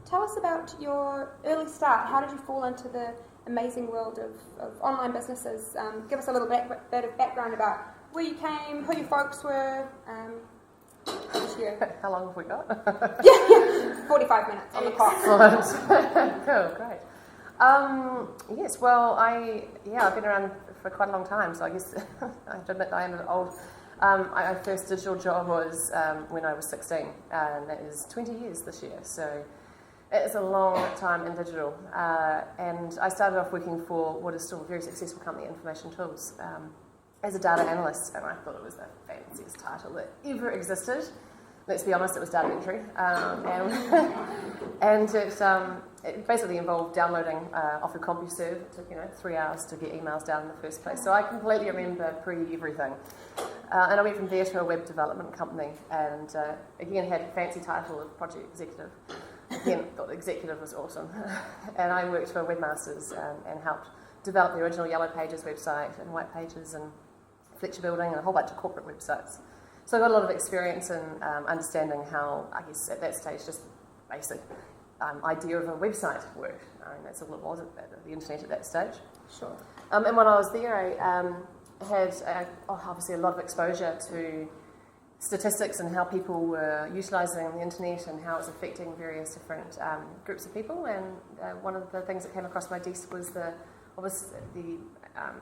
tell us about your early start. How did you fall into the amazing world of online businesses? Give us a little bit of background about where you came, who your folks were. How long have we got? yeah, 45 minutes on the clock. Excellent. Cool, great. Yes, well, I've been around for quite a long time, so I guess I have to admit that I am an old. My first digital job was when I was 16, and that is 20 years this year, so it's a long time in digital. And I started off working for what is still a very successful company, Information Tools, as a data analyst, and I thought it was the fanciest title that ever existed. Let's be honest, it was data entry. And it basically involved downloading off a CompuServe. It took 3 hours to get emails down in the first place. So I completely remember pre-everything. And I went from there to a web development company, and again had a fancy title of project executive. Again, thought the executive was awesome. And I worked for Webmasters and helped develop the original Yellow Pages website and White Pages and Fletcher Building and a whole bunch of corporate websites. So I got a lot of experience in understanding how, I guess at that stage, just basic idea of a website worked. I mean, that's all it was at the internet at that stage. Sure. And when I was there, I had obviously a lot of exposure to statistics and how people were utilising the internet and how it was affecting various different groups of people. And one of the things that came across my desk was the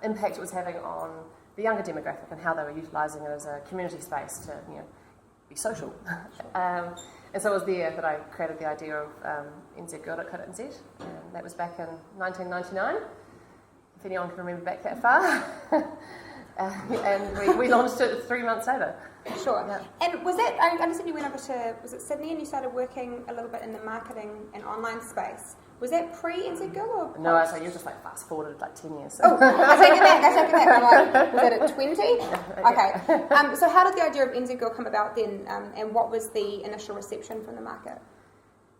impact it was having on the younger demographic and how they were utilising it as a community space to be social. And so it was there that I created the idea of indiegirl.co.nz, and that was back in 1999, if anyone can remember back that far. And we launched it 3 months later. Sure. Yeah. And was that, I understand you went over to, was it Sydney, and you started working a little bit in the marketing and online space. Was that pre-indiegirl or post? No, so you just fast forwarded 10 years. So. Oh, I take it back. I'm like, was that at 20? Okay. So how did the idea of indiegirl come about then, and what was the initial reception from the market?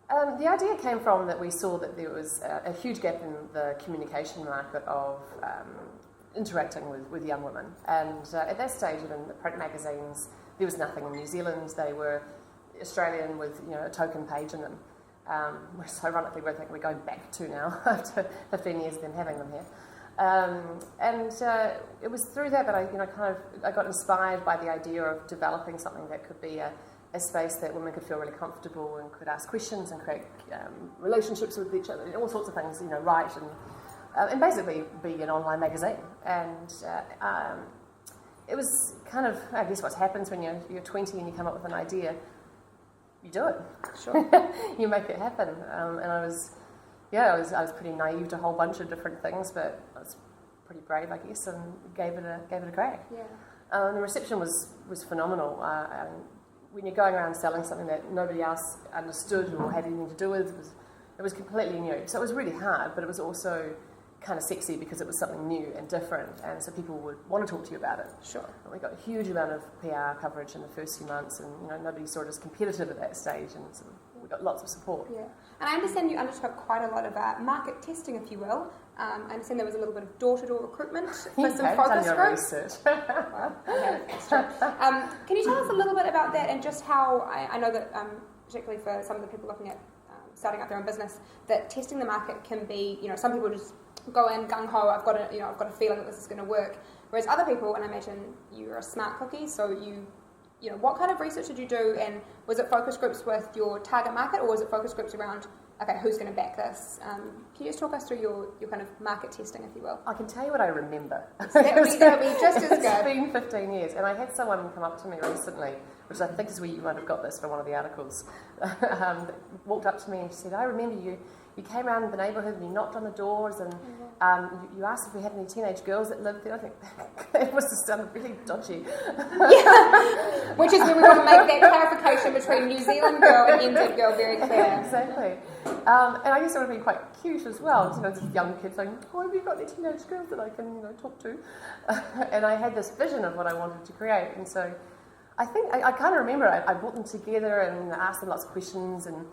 The idea came from that we saw that there was a huge gap in the communication market of interacting with young women. And at that stage, even the print magazines, there was nothing in New Zealand. They were Australian with a token page in them. Which ironically we're going back to now after 15 years of them having them here. And it was through that I got inspired by the idea of developing something that could be a space that women could feel really comfortable and could ask questions and create relationships with each other, all sorts of things, write and basically be an online magazine. And it was kind of, I guess, what happens when you're 20 and you come up with an idea. You do it. Sure. You make it happen. And I was pretty naive to a whole bunch of different things, but I was pretty brave, I guess, and gave it a crack. Yeah. The reception was phenomenal. When you're going around selling something that nobody else understood or had anything to do with, it was completely new. So it was really hard, but it was also kind of sexy because it was something new and different, and so people would want to talk to you about it. Sure. And we got a huge amount of PR coverage in the first few months, and nobody saw it as competitive at that stage, and so we got lots of support. Yeah, and I understand you undertook quite a lot of market testing, if you will. I understand there was a little bit of door-to-door recruitment for some focus groups. Research. Well, okay, that's true. Can you tell us a little bit about that and just how I know that particularly for some of the people looking at starting out their own business, that testing the market can be, some people just go in gung-ho, I've got a feeling that this is going to work. Whereas other people, and I imagine you're a smart cookie, so what kind of research did you do, and was it focus groups with your target market, or was it focus groups around, okay, who's going to back this? Can you just talk us through your kind of market testing, if you will? I can tell you what I remember. That would be just as good. It's been 15 years, and I had someone come up to me recently, which I think is where you might have got this from one of the articles, walked up to me and she said, I remember you came around the neighbourhood and you knocked on the doors and you asked if we had any teenage girls that lived there. I think that must have sounded really dodgy. Yeah, which is when we want to make that clarification between New Zealand girl and indiegirl very clear. Exactly. And I guess it would have been quite cute as well, this young kid saying, oh, have you got any teenage girls that I can talk to? And I had this vision of what I wanted to create, and so I think I kind of remember I brought them together and asked them lots of questions, and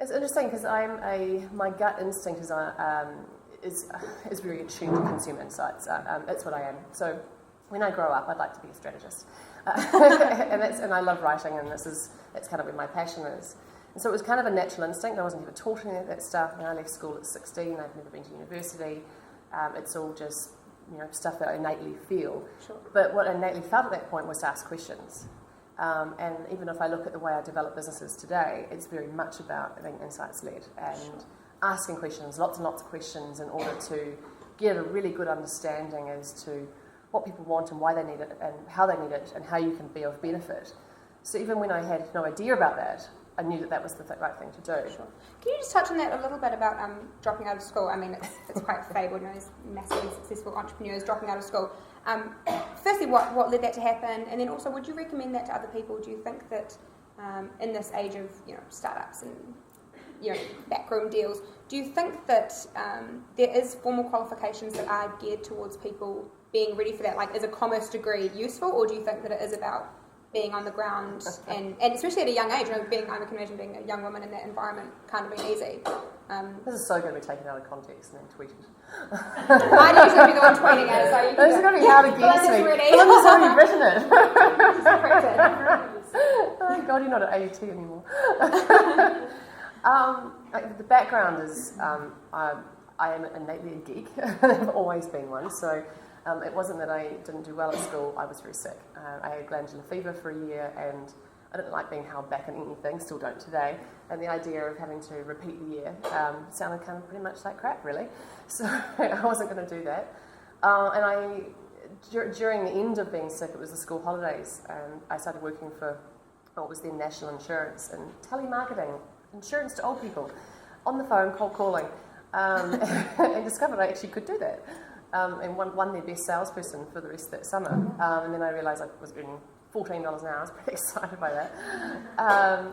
it's interesting because my gut instinct is very attuned to consumer insights. It's what I am. So when I grow up, I'd like to be a strategist, and I love writing, and it's kind of where my passion is. And so it was kind of a natural instinct. I wasn't even taught any of that stuff. When I left school at 16, I'd never been to university. It's all just, stuff that I innately feel. Sure. But what I innately felt at that point was to ask questions. And even if I look at the way I develop businesses today, it's very much about being insights-led and asking questions, lots and lots of questions, in order to get a really good understanding as to what people want and why they need it and how they need it and how you can be of benefit. So even when I had no idea about that, I knew that was the right thing to do. Sure. Can you just touch on that a little bit about dropping out of school? I mean, it's quite fabled, those massively successful entrepreneurs dropping out of school. Firstly, what led that to happen? And then also, would you recommend that to other people? Do you think that in this age of startups and backroom deals, do you think that there is formal qualifications that are geared towards people being ready for that? Like, is a commerce degree useful, or do you think that it is about being on the ground and especially at a young age, I can imagine being a young woman in that environment can't have been easy. This is so going to be taken out of context and then tweeted. I know you're going to be the one tweeting it, so you can this is going to be how to guess me. Philip has already written it. Oh God, you're not at AUT anymore. The background is I am innately a geek. I've always been one, so it wasn't that I didn't do well at school. I was very sick. I had glandular fever for a year, and I didn't like being held back in anything, still don't today. And the idea of having to repeat the year sounded kind of pretty much like crap, really. So I wasn't going to do that. During the end of being sick, it was the school holidays, and I started working for what was then National Insurance and telemarketing, insurance to old people, on the phone, cold calling, and discovered I actually could do that. And won their best salesperson for the rest of that summer. And then I realised I was earning $14 an hour. I was pretty excited by that.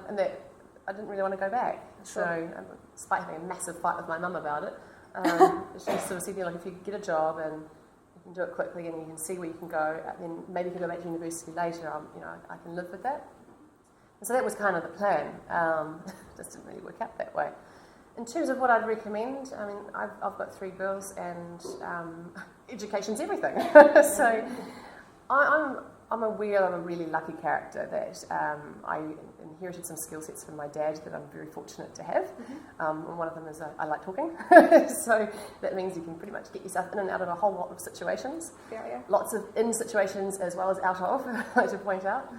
And that I didn't really want to go back. Sure. So, despite having a massive fight with my mum about it, she sort of said, if you get a job and you can do it quickly and you can see where you can go, then maybe you can go back to university later. I can live with that. And so that was kind of the plan. Just didn't really work out that way. In terms of what I'd recommend, I've got 3 girls, and education's everything. So I'm aware I'm a really lucky character, that I inherited some skill sets from my dad that I'm very fortunate to have. And one of them is I like talking. So that means you can pretty much get yourself in and out of a whole lot of situations. Yeah. Lots of in situations as well as out of, I like to point out.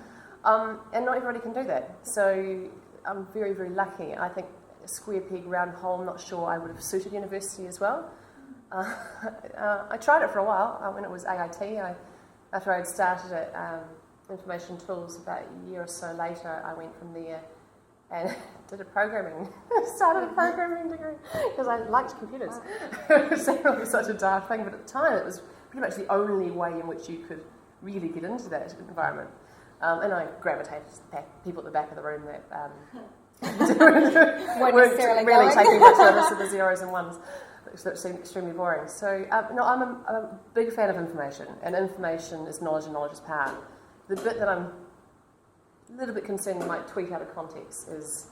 And not everybody can do that. So I'm very, very lucky. I think square peg, round hole, I'm not sure I would have suited university as well. I tried it for a while when it was AIT. After I'd started at Information Tools, about a year or so later, I went from there and started a programming degree because I liked computers. Wow. It sounded like such a daft thing, but at the time it was pretty much the only way in which you could really get into that environment. And I gravitated to people at the back of the room that weren't really taking much notice of the zeros and ones, which seemed extremely boring. So, I'm a big fan of information, and information is knowledge, and knowledge is power. The bit that I'm a little bit concerned you might tweet out of context is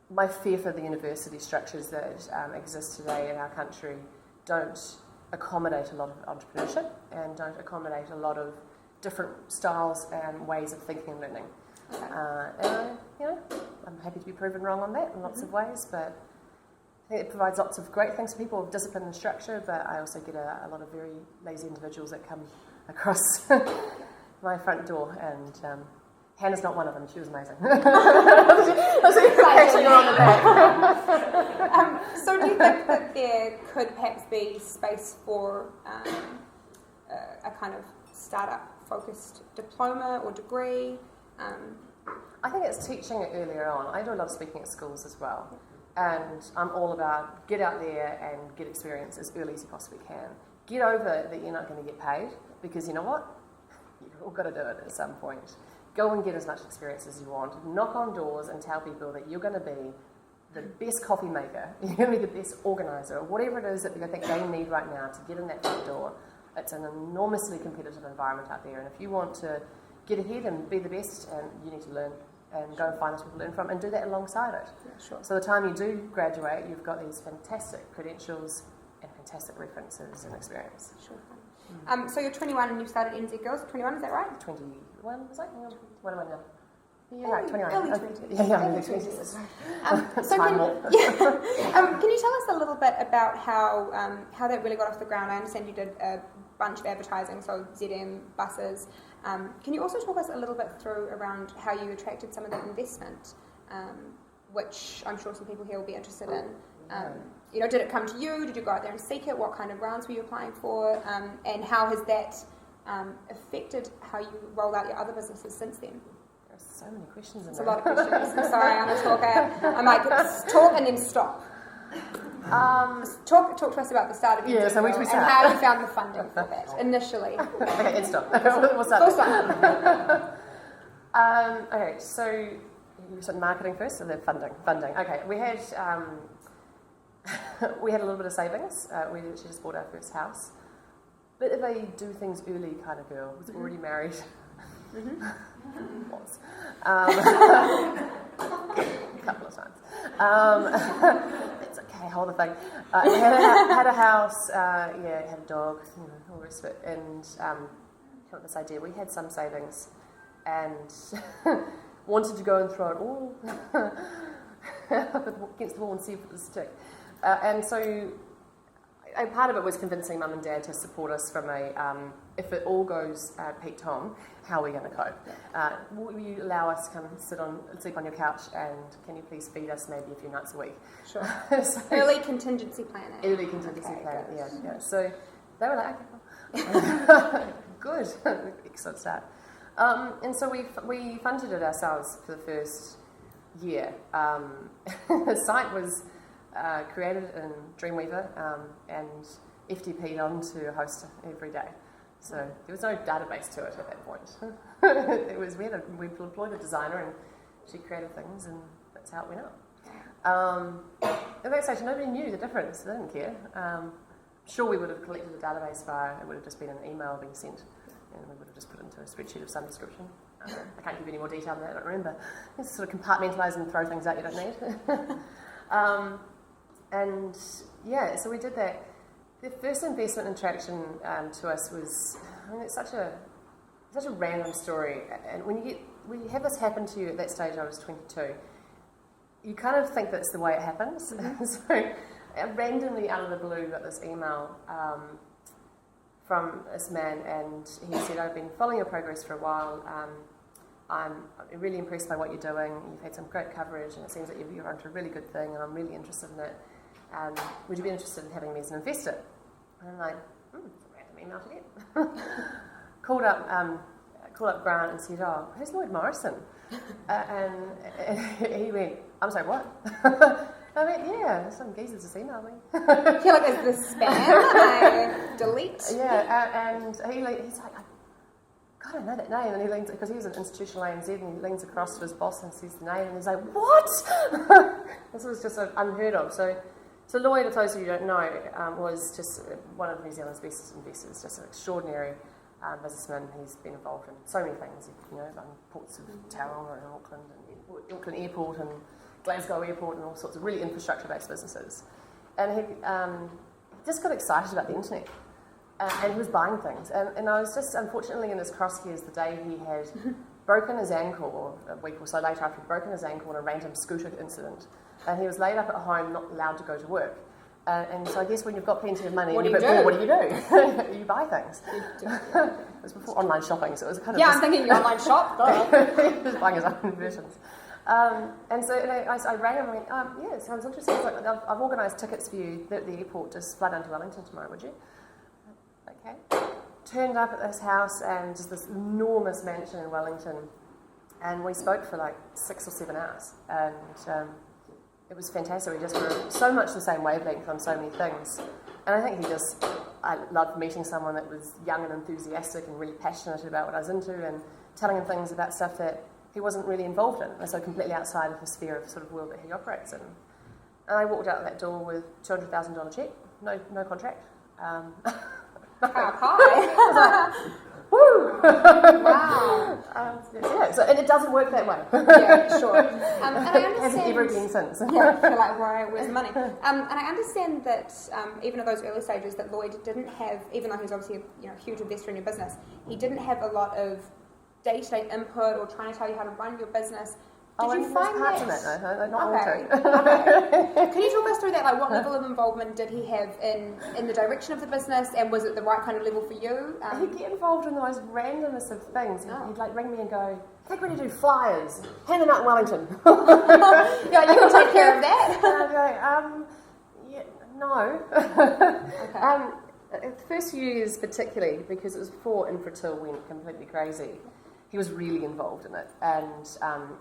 my fear for the university structures that exist today in our country don't accommodate a lot of entrepreneurship and don't accommodate a lot of different styles and ways of thinking and learning. I'm happy to be proven wrong on that in lots of ways, but I think it provides lots of great things for people with discipline and structure, but I also get a lot of very lazy individuals that come across my front door, and Hannah's not one of them. She was amazing. I was patting her on the back. So do you think that there could perhaps be space for a kind of startup-focused diploma or degree? I think it's teaching it earlier on. I do a lot of speaking at schools as well, and I'm all about get out there and get experience as early as you possibly can. Get over that you're not going to get paid, because you know what? You've all got to do it at some point. Go and get as much experience as you want. Knock on doors and tell people that you're going to be the best coffee maker, you're going to be the best organiser, or whatever it is that I think they need right now to get in that front door. It's an enormously competitive environment out there, and if you want to get ahead and be the best, and you need to learn and go and find those people to learn from and do that alongside it. Yeah, sure. So the time you do graduate, you've got these fantastic credentials and fantastic references and experience. Sure. So you're 21 and you started indiegirl. 21, is that right? 21, was I? 21 now. Yeah, right, 29. Early 20s. Yeah, early 20s. So can you tell us a little bit about how that really got off the ground? I understand you did a bunch of advertising, so ZM, buses. Can you also talk us a little bit through around how you attracted some of that investment, which I'm sure some people here will be interested in? Did it come to you? Did you go out there and seek it? What kind of grants were you applying for? And how has that affected how you roll out your other businesses since then? There's so many questions in there. there. A lot of questions. I'm sorry, I'm a talker. I might talk and then stop. Talk to us about the start of your so which we and how you found the funding for that initially. Okay, and stop. We'll start. Okay, so you said marketing first, or then funding? Funding. Okay, we had we had a little bit of savings. We actually just bought our first house. Bit of a do things early kind of girl. Was already married. Was. A couple of times. It's okay, hold the thing. We had a house, had a dog, all the rest of it, and came up with this idea. We had some savings and wanted to go and throw it all against the wall and see if it would stick. And so part of it was convincing Mum and Dad to support us from if it all goes peak-tom, how are we going to cope? Will you allow us to come sleep on your couch, and can you please feed us maybe a few nights a week? Sure. So, early contingency planning. Early contingency planning, yeah. So they were like, okay, good, excellent start. And so we funded it ourselves for the first year. The site was created in Dreamweaver and FTP'd on to host every day. So there was no database to it at that point. We employed a designer and she created things, and that's how it went up. At that stage, nobody knew the difference. They didn't care. Sure, we would have collected a database file. It would have just been an email being sent, and we would have just put it into a spreadsheet of some description. I can't give you any more detail than that. I don't remember. You sort of compartmentalize and throw things out you don't need. So we did that. The first investment in traction to us was, it's such a random story. And when you have this happen to you at that stage, I was 22, you kind of think that's the way it happens. Mm-hmm. So randomly out of the blue got this email from this man, and he said, I've been following your progress for a while. I'm really impressed by what you're doing. You've had some great coverage, and it seems that you're onto a really good thing, and I'm really interested in it. Would you be interested in having me as an investor? And I'm like, it's a random email to get. Called up Grant and said, who's Lloyd Morrison? And he went, I'm sorry, what? I went, yeah, some geezers just emailed me. I feel like it's the spam. I delete. Yeah, and he's like, God, I know that name. And he leans, because he was an institutional ANZ, and he leans across to his boss and says the name, and he's like, what? This was just unheard of. So Lloyd, for those of you who don't know, was just one of New Zealand's best investors, just an extraordinary businessman. He's been involved in so many things, ports of Tauranga and Auckland, and Auckland Airport and Glasgow Airport, and all sorts of really infrastructure-based businesses. And he just got excited about the internet, and he was buying things. And I was just, unfortunately, in his crosshairs the day he had broken his ankle, or a week or so later after he'd broken his ankle in a random scooter incident. And he was laid up at home, not allowed to go to work. And so I guess when you've got plenty of money and you're a bit bored, what do you do? You buy things. It was before online shopping, so it was kind of... Yeah, I'm thinking your online shop. He was buying his own versions. And so I rang him and went, yeah, it sounds interesting. Like, I've organised tickets for you at the airport. Just fly down to Wellington tomorrow, would you? Okay. Turned up at this house, and just this enormous mansion in Wellington. And we spoke for like 6 or 7 hours. And... it was fantastic. We just were so much the same wavelength on so many things. And I think I loved meeting someone that was young and enthusiastic and really passionate about what I was into, and telling him things about stuff that he wasn't really involved in, and so completely outside of the sphere of sort of world that he operates in. And I walked out that door with $200,000 check, no contract. Hi. Woo! Wow. And it doesn't work that way. Yeah, sure. And I understand. It hasn't ever been since. Yeah, I feel like, where's the money? And I understand that even at those early stages, that Lloyd didn't have, even though he was obviously a huge investor in your business, he didn't have a lot of day-to-day input or trying to tell you how to run your business. Did you and find there's parts that? in it, no, not all Okay. true. Can you talk us through that? Like, what level of involvement did he have in the direction of the business, and was it the right kind of level for you? He'd get involved in the most randomest of things. Oh. He'd like ring me and go, I think we need to do flyers, hand them out in Wellington. Yeah, you can take care of that. And I'd be like, yeah, no. Okay. The first few years particularly, because it was before Infratil went completely crazy, he was really involved in it, and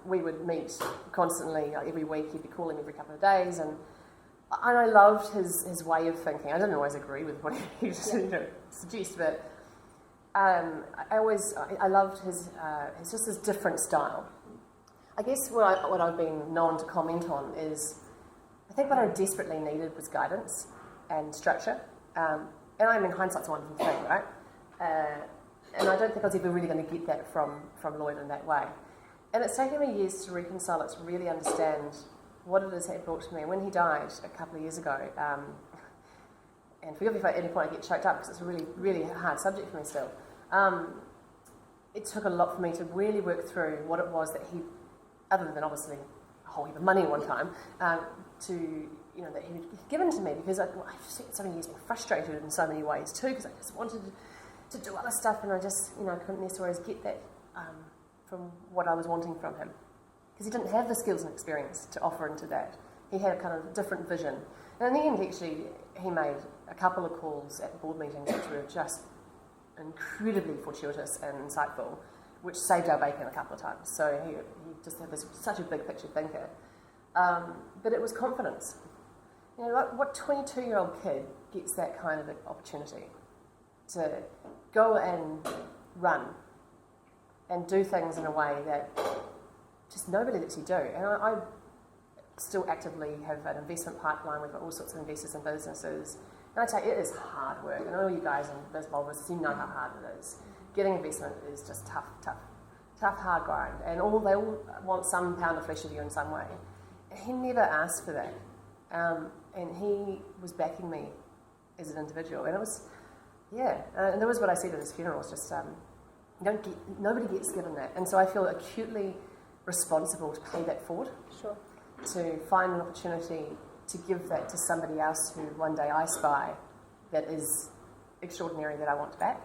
we would meet constantly, like every week. He'd be calling every couple of days, and I loved his way of thinking. I didn't always agree with what he suggest, but I loved his different style. I guess what I've been known to comment on is, I think what I desperately needed was guidance and structure. And I mean, hindsight's a wonderful thing, right? And I don't think I was ever really going to get that from Lloyd in that way. And it's taken me years to reconcile it, to really understand what it is that brought to me. When he died a couple of years ago, and forgive me if at any point I get choked up because it's a really, really hard subject for me still, it took a lot for me to really work through what it was that he, other than obviously a whole heap of money at one time, that he had given to me, because I've spent so many years being frustrated in so many ways too, because I just wanted to do other stuff, and I just, couldn't necessarily get that from what I was wanting from him, because he didn't have the skills and experience to offer into that. He had a kind of different vision, and in the end, actually, he made a couple of calls at board meetings which were just incredibly fortuitous and insightful, which saved our bacon a couple of times. So he just had such a big picture thinker, but it was confidence. What 22-year-old kid gets that kind of opportunity to go and run and do things in a way that just nobody lets you do? And I still actively have an investment pipeline. We've got all sorts of investors and businesses. And I tell you, it is hard work. And all you guys in this business, you know how hard it is. Getting investment is just tough, hard grind. And they all want some pound of flesh of you in some way. And he never asked for that. And he was backing me as an individual. And it was, and that was what I said at his funeral. It's just, nobody gets given that. And so I feel acutely responsible to pay that forward. Sure. To find an opportunity to give that to somebody else who one day I spy that is extraordinary, that I want to back.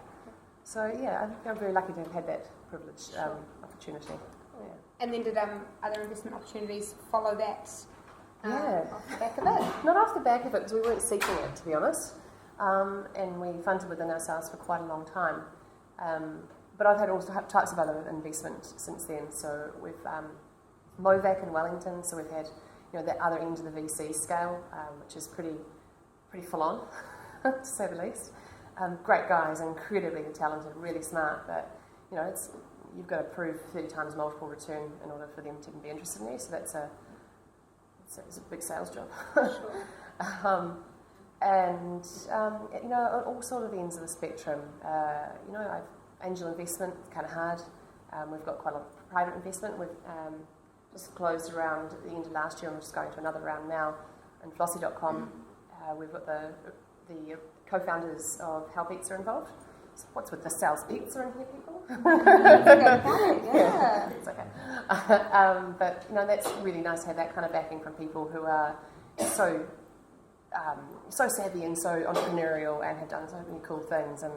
So I think I'm very lucky to have had that privileged opportunity. Yeah. And then did other investment opportunities follow that? Off the back of it? Not off the back of it, because we weren't seeking it, to be honest. And we funded within ourselves for quite a long time. But I've had all types of other investment since then. So we've Movac in Wellington, so we've had that other end of the VC scale, which is pretty full on, to say the least. Great guys, incredibly talented, really smart, but you've got to prove 30 times multiple return in order for them to be interested in you. So it's a big sales job. Sure. On all sort of ends of the spectrum. I've angel investment, kind of hard. We've got quite a lot of private investment. We've just closed around at the end of last year, and we're just going to another round now. And Flossy.com, we've got the co-founders of How Pets are involved. So what's with the sales pets are in here, people? Yeah. It's okay. But that's really nice to have that kind of backing from people who are so savvy and so entrepreneurial and have done so many cool things. And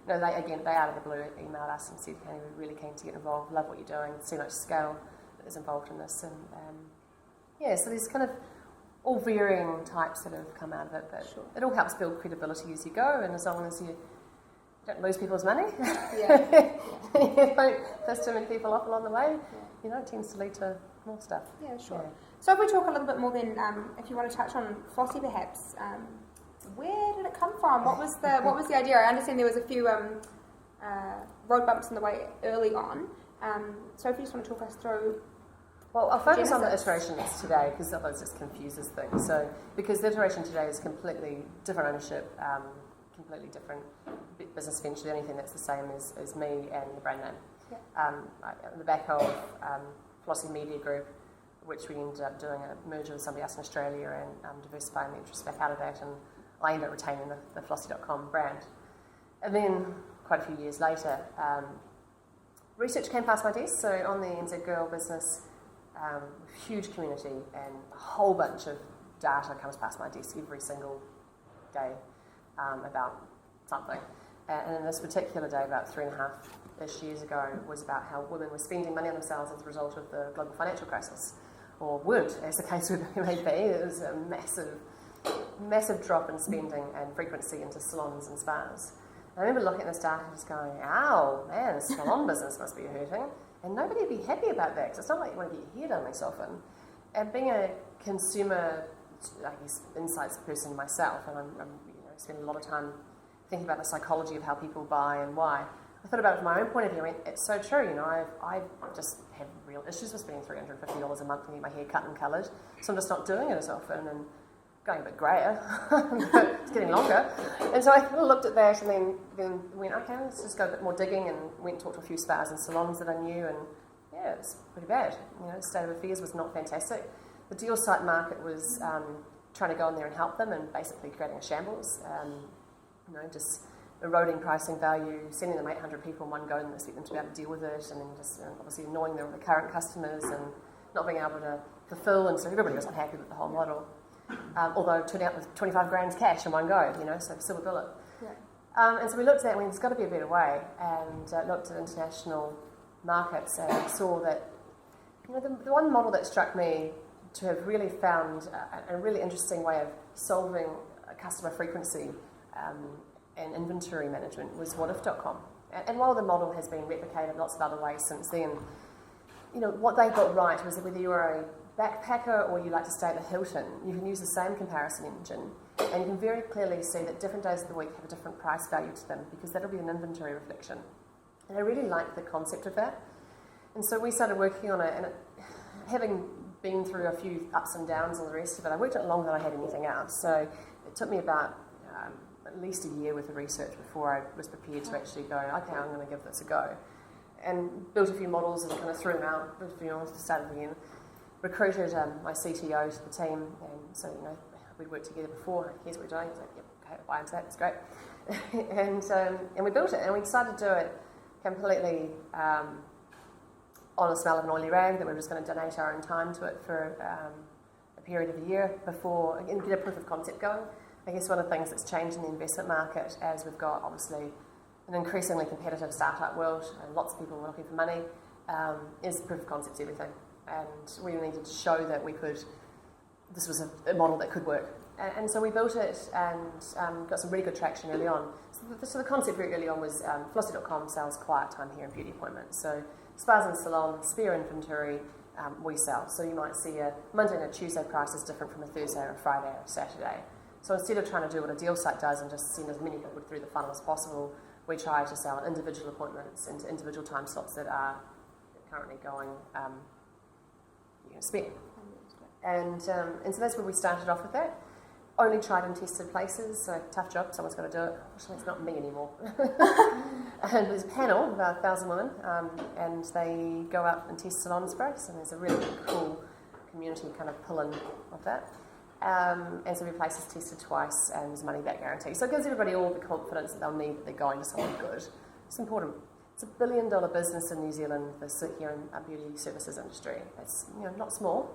they out of the blue emailed us and said, "Hey, we're really keen to get involved. Love what you're doing. See much scale that is involved in this." And so there's kind of all varying types that have come out of it, but sure. It all helps build credibility as you go, and as long as you don't lose people's money, you don't piss too many people off along the way, it tends to lead to more stuff. Yeah, sure. Yeah. So if we talk a little bit more then, if you want to touch on Flossy perhaps, where did it come from? What was the idea? I understand there was a few road bumps in the way early on. So if you just want to talk us through. Well, I'll focus on the iterations today, because otherwise it just confuses things. So, because the iteration today is completely different ownership, completely different business venture. The only thing that's the same is me and the brand name. Yeah. On the back of Flossy Media Group, which we ended up doing a merger with somebody else in Australia and diversifying the interest back out of that, and I ended up retaining the Flossy.com brand. And then, quite a few years later, research came past my desk, so on the indiegirl business, huge community and a whole bunch of data comes past my desk every single day about something. And in this particular day, about 3.5-ish years ago, was about how women were spending money on themselves as a result of the global financial crisis, or would, as the case may be. It was a massive drop in spending and frequency into salons and spas. I remember looking at this data and just going, ow, man, the salon business must be hurting. And nobody would be happy about that, because it's not like you want to get your hair done less often. And being a consumer, I guess, insights person myself, and I'm spending a lot of time thinking about the psychology of how people buy and why. I thought about it from my own point of view. I mean, it's so true. I just have real issues with spending $350 a month to get my hair cut and coloured, so I'm just not doing it as often and going a bit greyer. It's getting longer. And so I kind of looked at that and then went, okay, let's just go a bit more digging, and went and talked to a few spas and salons that I knew, and yeah, it was pretty bad. The state of affairs was not fantastic. The deal site market was trying to go in there and help them, and basically creating a shambles. Just eroding pricing value, sending them 800 people in one go and expect them to be able to deal with it, and then just obviously annoying them with the current customers and not being able to fulfill, and so everybody was unhappy with the whole model. Although it turned out with 25 grand cash in one go, so silver bullet. Yeah. And so we looked at that and there's got to be a better way, and looked at international markets and saw that the one model that struck me to have really found a really interesting way of solving customer frequency and inventory management was whatif.com. And while the model has been replicated lots of other ways since then, what they got right was that whether you are a backpacker or you like to stay at the Hilton, you can use the same comparison engine, and you can very clearly see that different days of the week have a different price value to them, because that'll be an inventory reflection. And I really liked the concept of that. And so we started working on it, and having been through a few ups and downs and the rest of it, I worked on it longer than I had anything else. So it took me about at least a year worth of research before I was prepared to actually go, okay, I'm going to give this a go. And built a few models and kind of threw them out, started again. Recruited my CTO to the team, and so we'd worked together before. Here's what we're doing. He's like, yep, okay, buy into that. It's great. and we built it, and we decided to do it completely on the smell of an oily rag. That we were just going to donate our own time to it for a period of a year before and get a proof of concept going. I guess one of the things that's changed in the investment market, as we've got obviously an increasingly competitive startup world and lots of people looking for money, is proof of concept's everything. And we needed to show that this was a model that could work. And so we built it and got some really good traction early on. So the concept very early on was Flossy.com sells quiet time hair and beauty appointments. So spas and salons, spare inventory, we sell. So you might see a Monday and a Tuesday price is different from a Thursday or a Friday or a Saturday. So instead of trying to do what a deal site does and just send as many people through the funnel as possible, we try to sell individual appointments into individual time slots that are currently going spare. And so that's where we started off with that. Only tried and tested places, so tough job, someone's got to do it. Actually, it's not me anymore. And there's a panel of about 1,000 women, and they go out and test salons for us, and there's a really cool community kind of pull-in of that. And so every place is tested twice, and there's a money-back guarantee. So it gives everybody all the confidence that they'll need that they're going to somewhere good. It's important. It's $1 billion business in New Zealand, the hair and beauty services industry. It's not small.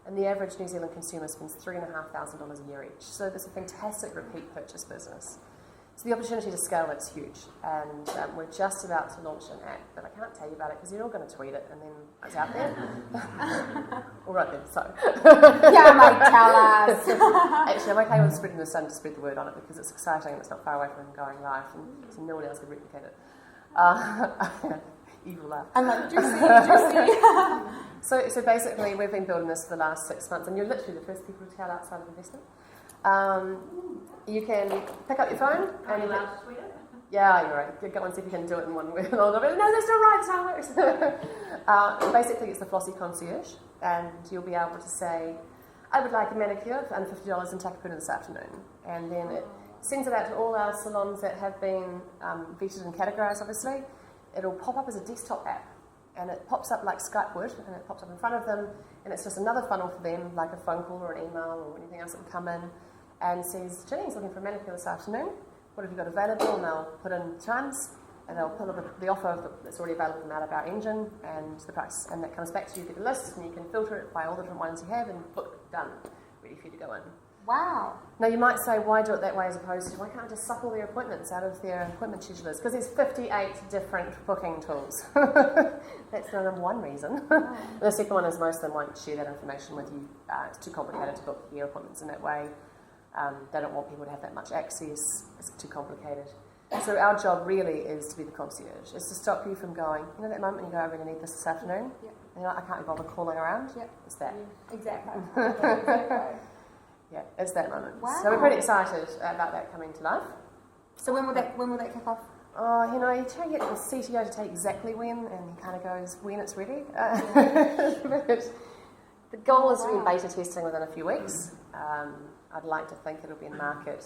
And the average New Zealand consumer spends $3,500 a year each. So there's a fantastic repeat purchase business. So the opportunity to scale it's huge. And we're just about to launch an app, but I can't tell you about it because you're all going to tweet it and then it's out there. All right then, so. Yeah, mate, tell us. Actually, I'm okay with spreading the sun to spread the word on it because it's exciting and it's not far away from going live, and so no one else can replicate it. Evil laugh. I'm like, juicy. So basically, we've been building this for the last 6 months, and you're literally the first people to tell outside of investment. You can pick up your phone. Are you allowed to tweet it? Yeah, you're right. Go and see if you can do it in one word. No, that's not right. That's how it works. Basically, it's the Flossy concierge, and you'll be able to say, I would like a manicure for under $50 and take a this afternoon. And then it sends it out to all our salons that have been vetted and categorised, obviously. It'll pop up as a desktop app, and it pops up like Skype would, and it pops up in front of them, and it's just another funnel for them, like a phone call or an email or anything else that would come in, and says, Jenene's looking for a manicure this afternoon. What have you got available? And they'll put in times, and they'll pull the offer that's already available from out of our engine and the price, and that comes back to you, you get a list, and you can filter it by all the different ones you have, and book, done, ready for you to go in. Wow. Now you might say, why do it that way as opposed to, why can't I just suck all their appointments out of their appointment schedulers? Because there's 58 different booking tools. That's the number one reason. Wow. The second one is most of them won't share that information with you. It's too complicated to book your appointments in that way. They don't want people to have that much access. It's too complicated. So our job really is to be the concierge. It's to stop you from going, that moment when you go, I really need this afternoon. Yeah. And you're like, I can't be bothered calling around. Yeah. It's that. Exactly. Exactly. Yeah, it's that moment. Wow. So we're pretty excited about that coming to life. So when will that kick off? Oh, you try to get the CTO to tell you exactly when, and he kind of goes, when it's ready. But the goal is to be beta testing within a few weeks. I'd like to think it'll be in market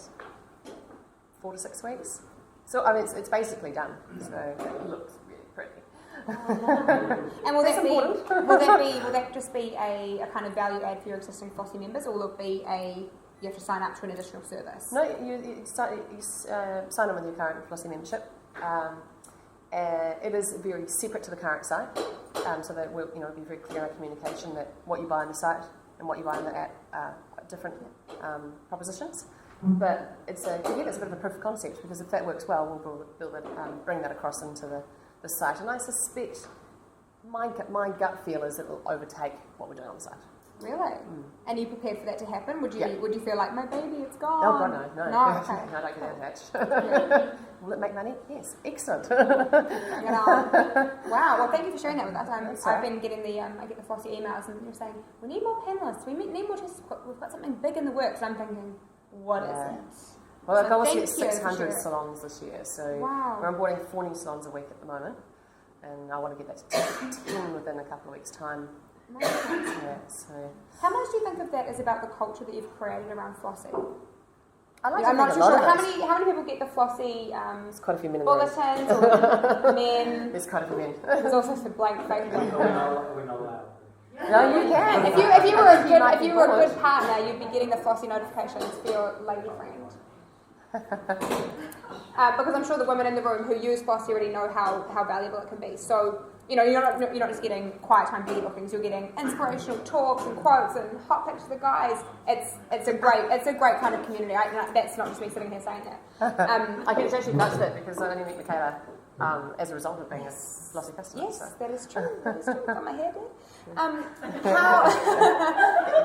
4 to 6 weeks. So, it's basically done. So it looks really pretty. And will that just be a kind of value add for your existing Flossy members, or will it be you have to sign up to an additional service? No, you sign on with your current Flossy membership. It is very separate to the current site, so that we'll be very clear in communication that what you buy on the site and what you buy on the app are different propositions. But it's a bit of a proof of concept, because if that works well, we'll bring that across into the site. And I suspect my gut feel is it will overtake what we're doing on the site. Really? Mm. And are you prepared for that to happen? Would you feel like, my baby, it's gone? Oh, God, no. No, okay. No, I don't get attached. Yeah. Will it make money? Yes. Excellent. Wow. Well, thank you for sharing that with us. I've been getting I get the Flossy emails, and they're saying, we need more panelists, we need more tests, we've got something big in the works. And I'm thinking, what is it? Well, our goal is to get 600 salons this year, so wow. We're onboarding 4 new salons a week at the moment, and I want to get that to 10 within a couple of weeks' time. Yeah, so. How much do you think of that as about the culture that you've created around Flossy? I'm not too sure. How many people get the Flossy there's quite a few men in bulletins or men? There's quite a few men. There's also some blank fake ones. We're not allowed. No, you can. If you were a good partner, you'd be getting the Flossy notifications for your lady friend. Because I'm sure the women in the room who use Flossy already know how valuable it can be. So you're not just getting quiet time beauty bookings. You're getting inspirational talks and quotes and hot pictures of the guys. It's a great kind of community. That's not just me sitting here saying that. I can actually touch that because I only met Michaela as a result of being a Flossy customer. Yes, so. that is true. Got my hair there.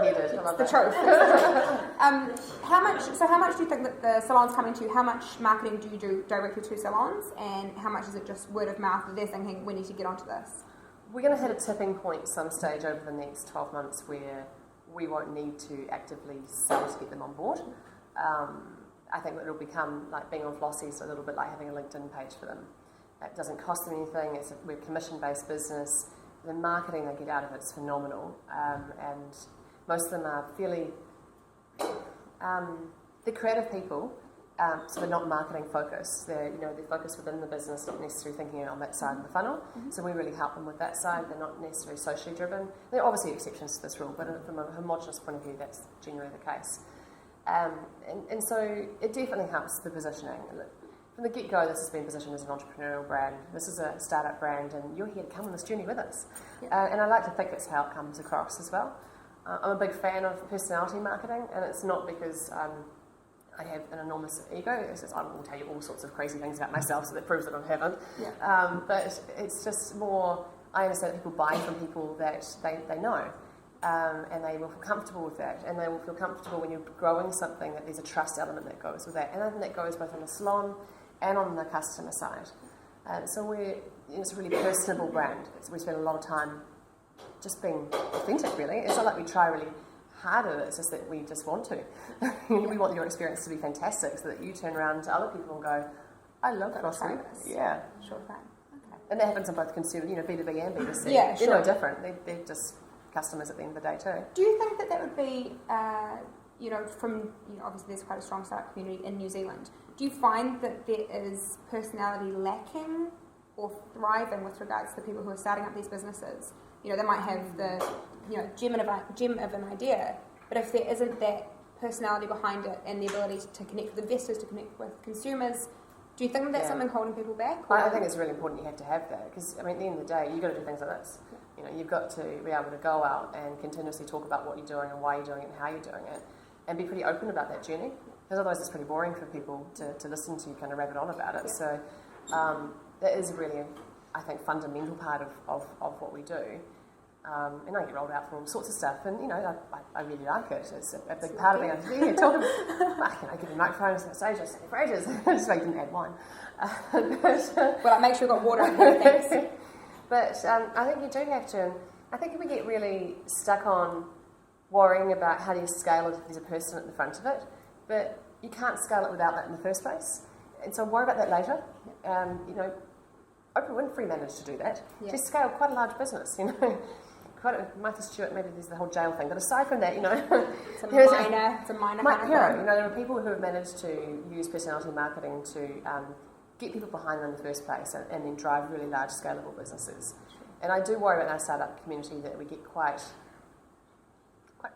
It's the truth. How much do you think that the salons coming to you, how much marketing do you do directly to salons, and how much is it just word of mouth that they're thinking, we need to get onto this? We're going to hit a tipping point some stage over the next 12 months where we won't need to actively sell to get them on board. I think that it'll become like being on Flossy, so a little bit like having a LinkedIn page for them. It doesn't cost them anything. We're a commission-based business. The marketing they get out of it's phenomenal, and most of them are fairly they're creative people, so they're not marketing focused. They're focused within the business, not necessarily thinking on that side of the funnel. Mm-hmm. So we really help them with that side. They're not necessarily socially driven. There are obviously exceptions to this rule, but from a homogenous point of view, that's generally the case. And so it definitely helps the positioning. From the get-go, this has been positioned as an entrepreneurial brand. This is a startup brand, and you're here to come on this journey with us. Yep. And I like to think that's how it comes across as well. I'm a big fan of personality marketing, and it's not because I have an enormous ego. It's just, I will tell you all sorts of crazy things about myself, so that proves that I haven't. Yeah. But it's just more, I understand that people buy from people that they know. And they will feel comfortable with that, and they will feel comfortable when you're growing something that there's a trust element that goes with that. And I think that goes both on the salon and on the customer side. So it's a really personable brand. We spend a lot of time just being authentic, really. It's not like we try really hard at it, it's just that we just want to. We want your experience to be fantastic so that you turn around to other people and go, I love Flossy. Yeah. Sure thing. Okay. And that happens on both consumer, B2B and B2C. Yeah, sure. They're no different. They're just customers at the end of the day too. Do you think that would be, obviously there's quite a strong startup community in New Zealand. Do you find that there is personality lacking or thriving with regards to the people who are starting up these businesses? They might have the, gem of an idea, but if there isn't that personality behind it and the ability to connect with investors, to connect with consumers, Do you think that's something holding people back? I think it's really important you have to have that, because, I mean, at the end of the day, you've got to do things like this. You know, you've got to be able to go out and continuously talk about what you're doing and why you're doing it and how you're doing it, and be pretty open about that journey, because otherwise it's pretty boring for people to listen to you kind of rabbit on about it. Yeah. So that is really, I think, fundamental part of what we do. And I get rolled out for all sorts of stuff, and you know, I really like it. It's a big part of being able to talk about. I give a microphone on stage, I say for ages, just so you didn't add wine. Well, I make sure you've got water in there, thanks. But I think you do have to, and I think if we get really stuck on worrying about how do you scale it if there's a person at the front of it, but you can't scale it without that in the first place. And so worry about that later. You know, Oprah Winfrey managed to do that. Yeah. She scaled quite a large business, you know. Martha Stewart, maybe there's the whole jail thing, but aside from that, you know, it's a minor kind of thing. You know, there are people who have managed to use personality marketing to get people behind them in the first place, and then drive really large, scalable businesses. Sure. And I do worry about our startup community that we get quite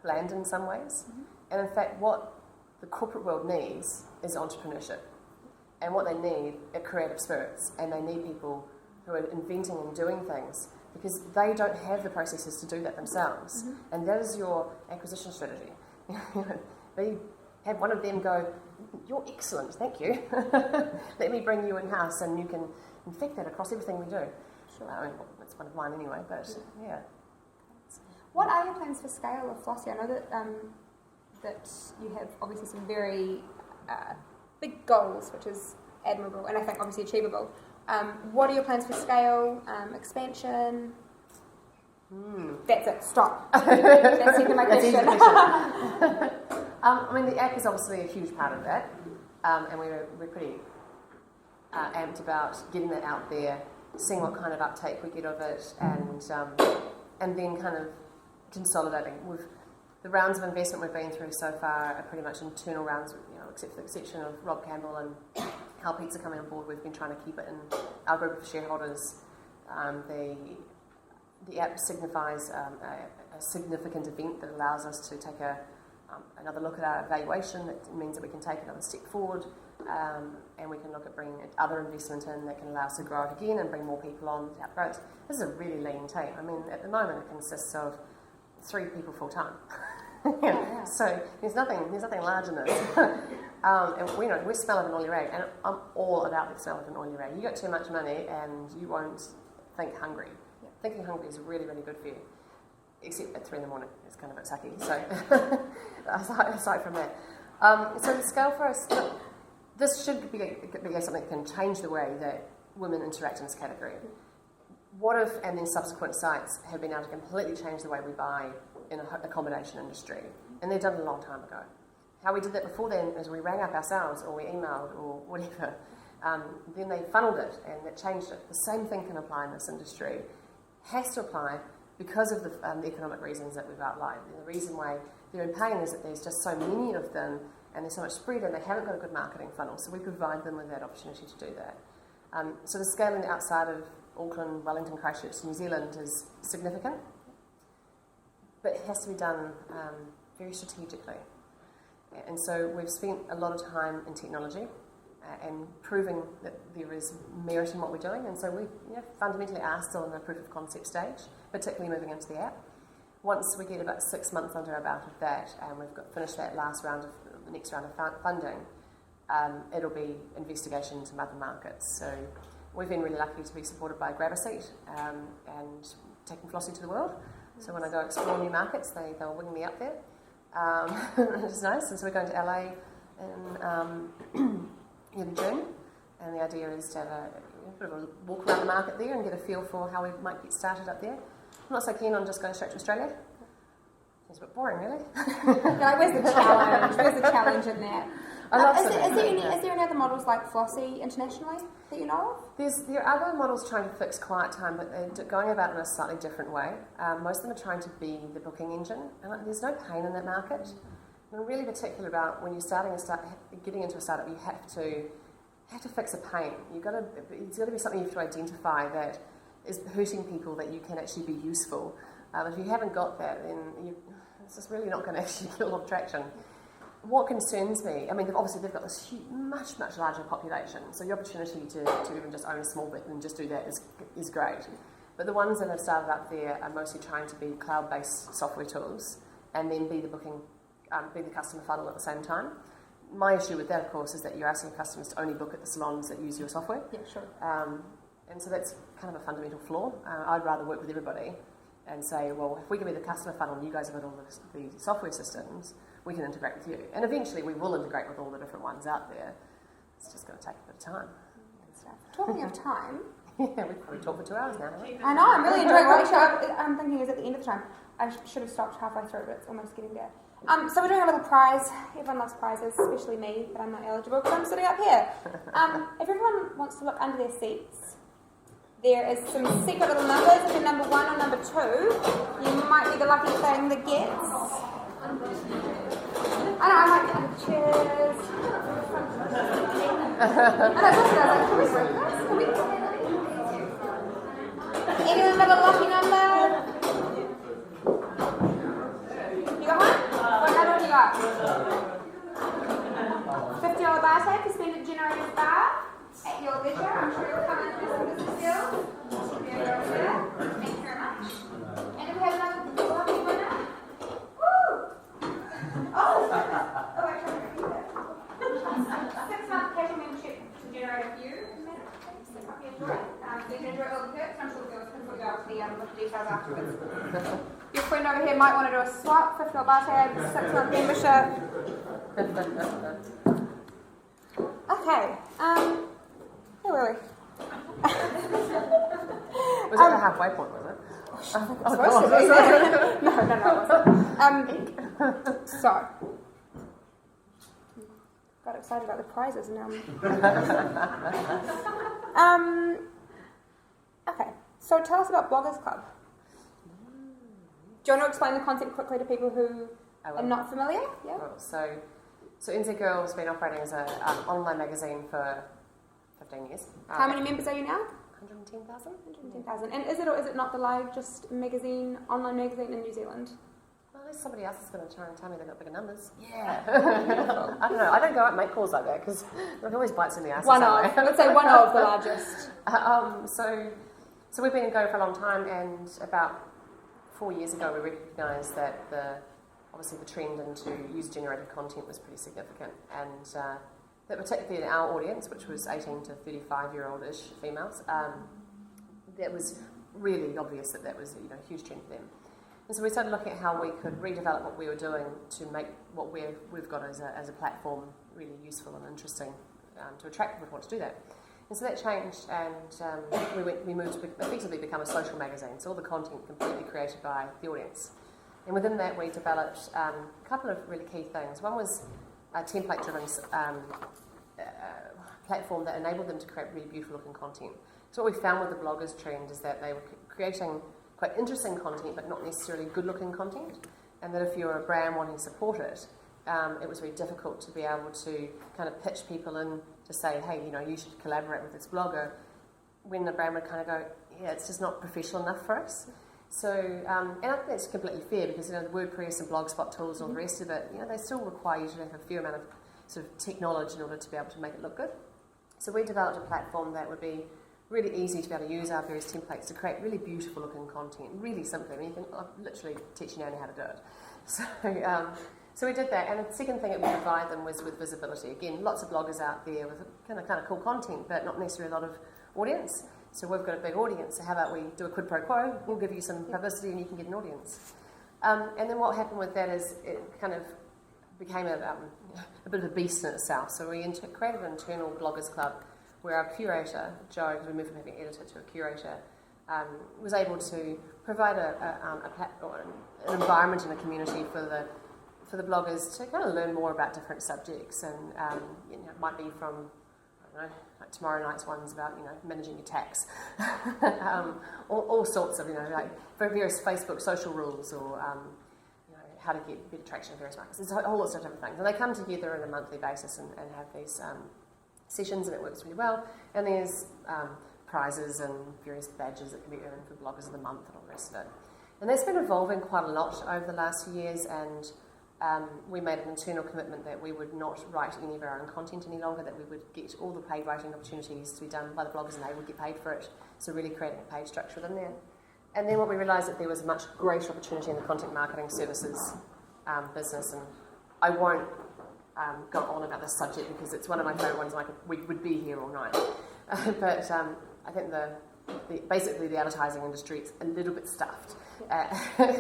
bland in some ways. Mm-hmm. And in fact, what the corporate world needs is entrepreneurship, and what they need are creative spirits, and they need people who are inventing and doing things, because they don't have the processes to do that themselves. Mm-hmm. And that is your acquisition strategy. They have one of them go, "You're excellent, thank you. Let me bring you in-house, and you can infect that across everything we do." Sure. I mean, that's one of mine anyway, but yeah. What are your plans for scale of Flossy? I know that that you have obviously some very big goals, which is admirable, and I think obviously achievable. What are your plans for scale, expansion? That's it, stop. That's the end of my question. I mean, the app is obviously a huge part of that, and we're pretty amped about getting that out there, seeing what kind of uptake we get of it, and then kind of consolidating. The rounds of investment we've been through so far are pretty much internal rounds, you know, except for the exception of Rob Campbell and Hal Pizza coming on board. We've been trying to keep it in our group of shareholders. The app signifies a significant event that allows us to take another look at our evaluation. That means that we can take another step forward, and we can look at bringing other investment in that can allow us to grow it again and bring more people on to outgrow it. This is a really lean team. I mean, at the moment it consists of 3 people full time. Yeah. So there's nothing large in this. And we smell of an oily rag, and I'm all about the smell of an oily rag. You got too much money and you won't think hungry. Yeah. Thinking hungry is really, really good for you, except at 3 a.m. It's kind of a bit sucky. So aside from that, so the scale for us, this should be something that can change the way that women interact in this category. What if, and then subsequent sites have been able to completely change the way we buy in the accommodation industry? And they've done it a long time ago. How we did that before then is we rang up ourselves, or we emailed, or whatever. Then they funneled it, and it changed it. The same thing can apply in this industry. Has to apply because of the economic reasons that we've outlined. And the reason why they're in pain is that there's just so many of them, and there's so much spread, and they haven't got a good marketing funnel. So we provide them with that opportunity to do that. So the scaling outside of Auckland, Wellington, Christchurch, New Zealand is significant, but it has to be done very strategically. And so we've spent a lot of time in technology and proving that there is merit in what we're doing, and so we fundamentally are still in the proof of concept stage, particularly moving into the app. Once we get about 6 months under our belt of that, and we've finished that the next round of funding, it'll be investigation into other markets. So we've been really lucky to be supported by Grab a Seat and taking Flossy to the world. So when I go explore new markets, they'll wing me up there, which is nice. And so we're going to LA in June, and the idea is to have a bit of a walk around the market there and get a feel for how we might get started up there. I'm not so keen on just going straight to Australia. Seems a bit boring, really. No, where's the challenge? Where's the challenge in that? Is there any other models like Flossy internationally that you know of? There are other models trying to fix quiet time, but they're going about it in a slightly different way. Most of them are trying to be the booking engine, and there's no pain in that market. And I'm really particular about when you're getting into a startup, you have to fix a pain. It's got to be something you have to identify that is hurting people, that you can actually be useful. If you haven't got that, then it's just really not going to actually get a lot of traction. what concerns me, I mean, obviously they've got this huge, much larger population, so the opportunity to even just own a small bit and just do that is great. But the ones that have started up there are mostly trying to be cloud-based software tools and then be the customer funnel at the same time. My issue with that, of course, is that you're asking customers to only book at the salons that use your software. Yeah, sure. And so that's kind of a fundamental flaw. I'd rather work with everybody and say, well, if we give you the customer funnel and you guys have got all the software systems, we can integrate with you. And eventually we will integrate with all the different ones out there. It's just going to take a bit of time. Talking of time... Yeah, we've probably talked for 2 hours now, haven't we? I know, I'm really enjoying it. Actually, I'm thinking it's at the end of the time. I should have stopped halfway through, but it's almost getting there. So we're doing a little prize. Everyone loves prizes, especially me, but I'm not eligible because I'm sitting up here. If everyone wants to look under their seats, there is some secret little numbers. If you're number 1 or number 2, you might be the lucky thing that gets... I know, I might get under the chairs. I know, can we break this? Can we... Anyone with a lucky number? You got one? What number have you got? $50 bar tab to spend at Jenene's bar at your leisure. I'm sure you'll come in for some business deals. Thank you very much. And if we have another lucky winner? Woo! Oh, actually, I'm going to repeat that. 6-month casual membership to generate a few. You can enjoy all the perks. I'm sure the girls can put you out with the details afterwards. Your friend over here might want to do a swap, $50 bar tab, 6-month membership. Okay. Where were we? Was that the halfway point, was it? No, it wasn't. So. Got excited about the prizes now. Okay, so tell us about Bloggers Club. Do you want to explain the concept quickly to people who are not familiar? Yeah. Well, so indiegirl has been operating as an online magazine for 15 years. How many members are you now? 110,000. 110,000. And is it or is it not the largest online magazine in New Zealand? Well, somebody else is going to try and tell me they've got bigger numbers. Yeah. I don't know. I don't go out and make calls like that because it always bites in the ass. Let's say one of the largest. So we've been going for a long time, and about 4 years ago we recognised that obviously the trend into user-generated content was pretty significant, and that particularly in our audience, which was 18 to 35-year-old-ish females, that was really obvious that was a huge trend for them. And so we started looking at how we could redevelop what we were doing to make what we've got as a platform really useful and interesting to attract people who want to do that. And so that changed, and we moved to effectively become a social magazine, so all the content completely created by the audience. And within that we developed a couple of really key things. One was a template-driven platform that enabled them to create really beautiful-looking content. So what we found with the bloggers trend is that they were creating quite interesting content, but not necessarily good-looking content, and that if you're a brand wanting to support it, it was very difficult to be able to kind of pitch people in to say, hey, you should collaborate with this blogger, when the brand would kind of go, yeah, it's just not professional enough for us. So, and I think that's completely fair because, the WordPress and Blogspot tools and all the rest of it, they still require you to have a fair amount of sort of tech knowledge in order to be able to make it look good. So we developed a platform that would be really easy to be able to use our various templates to create really beautiful looking content, really simply. I mean, you can literally teach you now how to do it. So we did that, and the second thing that we provide them was with visibility. Again, lots of bloggers out there with kind of cool content, but not necessarily a lot of audience. So we've got a big audience, so how about we do a quid pro quo, we'll give you some publicity and you can get an audience. And then what happened with that is it kind of became a bit of a beast in itself. So we created an internal bloggers club where our curator, Joe, because we moved from having an editor to a curator, was able to provide an environment and a community for the bloggers to kind of learn more about different subjects, and it might be from, I don't know, like tomorrow night's one's about managing your tax, all sorts of like various Facebook social rules, or how to get better traction in various markets. There's a whole lot of different things, and they come together on a monthly basis and have these sessions, and it works really well. And there's prizes and various badges that can be earned for bloggers of the month and all the rest of it. And that's been evolving quite a lot over the last few years, and we made an internal commitment that we would not write any of our own content any longer, that we would get all the paid writing opportunities to be done by the bloggers and they would get paid for it. So really creating a paid structure within there. And then what we realised that there was a much greater opportunity in the content marketing services business, and I won't go on about this subject because it's one of my favourite ones. We would be here all night. But I think basically the advertising industry is a little bit stuffed.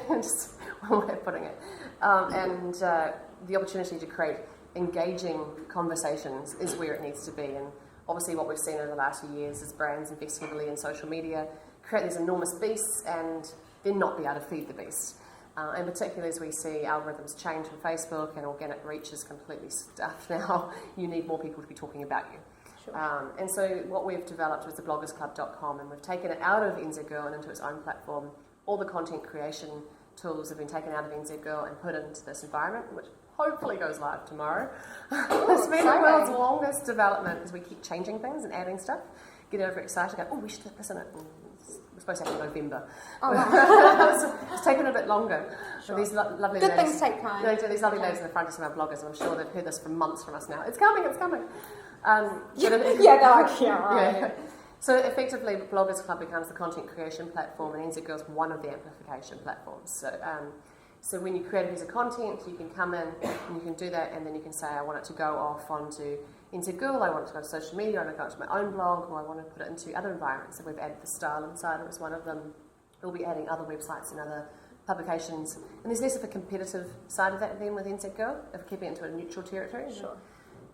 Just one way of putting it. And the opportunity to create engaging conversations is where it needs to be. And obviously what we've seen over the last few years is brands investing heavily in social media, create these enormous beasts and then not be able to feed the beast. And particularly as we see algorithms change from Facebook and organic reach is completely stuffed now, you need more people to be talking about you. Sure. And so what we've developed was the bloggersclub.com, and we've taken it out of NZ Girl and into its own platform. All the content creation tools have been taken out of NZ Girl and put into this environment, which hopefully goes live tomorrow. It's been the world's longest development because we keep changing things and adding stuff. Get over excited, go, we should put this in it. We're supposed to have it in November. Oh, wow. It's taken a bit longer. Sure. These lovely good ladies, things take time. These lovely ladies in the front of some of our bloggers, and I'm sure they've heard this for months from us now. It's coming. Yeah. So effectively, Bloggers Club becomes the content creation platform, and NZ Girl's one of the amplification platforms. So when you create a piece of content, you can come in and you can do that, and then you can say, I want it to go off onto NZ Girl, I want it to go to social media, I want it to go to my own blog, or I want to put it into other environments. So we've added the Style Insider as one of them. We'll be adding other websites and other publications. And there's less of a competitive side of that then with NZ Girl, of keeping it into a neutral territory. Sure.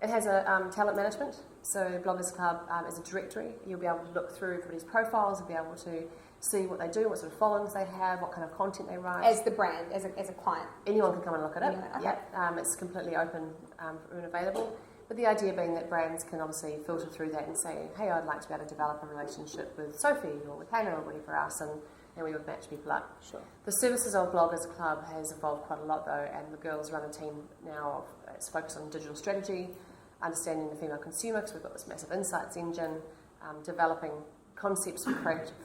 It has a talent management, so Bloggers Club is a directory. You'll be able to look through everybody's profiles and be able to see what they do, what sort of followings they have, what kind of content they write. As the brand, as a client. Anyone can come and look at it. Okay. Yeah, it's completely open and available. But the idea being that brands can obviously filter through that and say, hey, I'd like to be able to develop a relationship with Sophie or with Hannah or whatever else, and we would match people up. Sure. The services of Bloggers Club has evolved quite a lot though, and the girls run a team now it's focused on digital strategy, understanding the female consumer, because we've got this massive insights engine, developing concepts for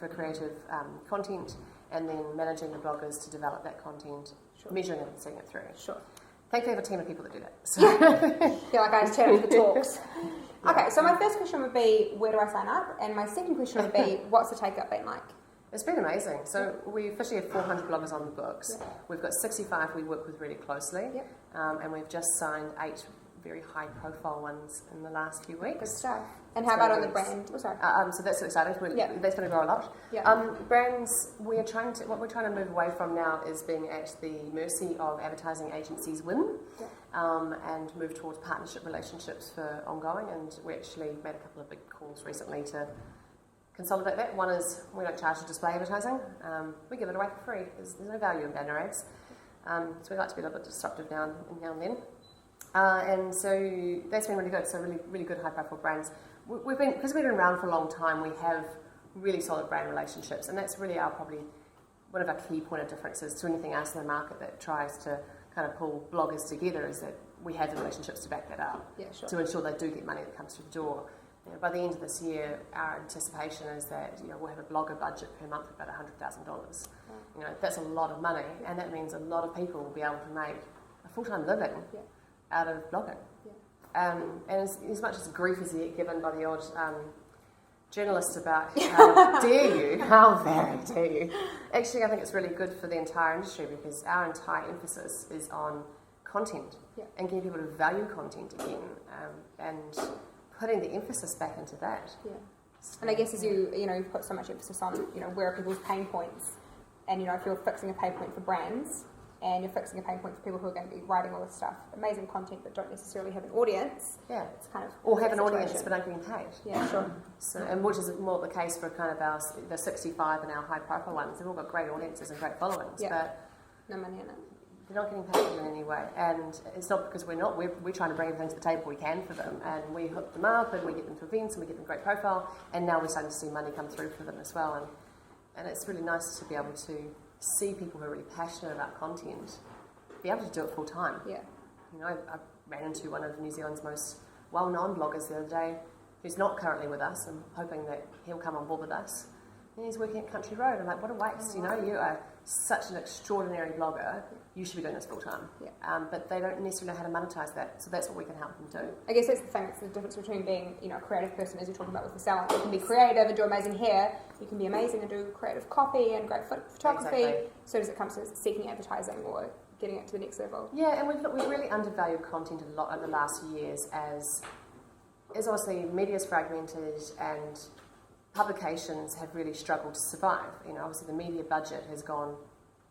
creative content, and then managing the bloggers to develop that content, sure. Measuring it and seeing it through. Sure. Thankfully, we have a team of people that do that. So. Feel like I just turn to the talks. Okay, so my first question would be, where do I sign up? And my second question would be, what's the take-up been like? It's been amazing. So we officially have 400 bloggers on the books. Yep. We've got 65 we work with really closely. Yep. And we've just signed 8 very high-profile ones in the last few weeks. Good stuff. And how about on the brand? So that's exciting. That's going to grow a lot. Yep. Brands, what we're trying to move away from now is being at the mercy of advertising agencies' whim, and move towards partnership relationships for ongoing. And we actually made a couple of big calls recently to consolidate that. One is we don't charge for display advertising. We give it away for free. There's no value in banner ads. So we like to be a little bit disruptive now and then. And so that's been really good. So really, really good high-profile brands. Because we've been around for a long time, we have really solid brand relationships, and that's really probably one of our key point of differences to anything else in the market that tries to kind of pull bloggers together, is that we have the relationships to back that up, to ensure they do get money that comes through the door. By the end of this year, our anticipation is that we'll have a blogger budget per month of about $100,000. That's a lot of money, and that means a lot of people will be able to make a full-time living out of blogging. And as much as grief is given by the odd journalist about how how very dare you, actually I think it's really good for the entire industry, because our entire emphasis is on content and getting people to value content again, and putting the emphasis back into that. And I guess as you put so much emphasis on where are people's pain points, and if you're fixing a pain point for brands, and you're fixing a pain point for people who are going to be writing all this stuff, amazing content, but don't necessarily have an audience. It's kind of or have an audience but aren't getting paid. Sure. So, and which is more the case for kind of the 65 and our high-profile ones. They've all got great audiences and great followings, but no money in it. They're not getting paid in any way, and it's not because we're not. We're trying to bring everything to the table we can for them, and we hook them up, and we get them to events, and we get them great profile, and now we're starting to see money come through for them as well, and it's really nice to be able to see people who are really passionate about content be able to do it full time. I ran into one of New Zealand's most well-known bloggers the other day, who's not currently with us. I'm hoping that he'll come on board with us. and he's working at Country Road. I'm like, what a waste, you are such an extraordinary blogger, you should be doing this full time. Yeah. But they don't necessarily know how to monetize that, so that's what we can help them do. I guess that's the thing, it's the difference between being, a creative person, as you're talking about with the salon. You can be creative and do amazing hair, you can be amazing and do creative copy and great photography, so as it comes to seeking advertising or getting it to the next level. Yeah, and we've really undervalued content a lot over the last years as obviously media's fragmented and publications have really struggled to survive. Obviously the media budget has gone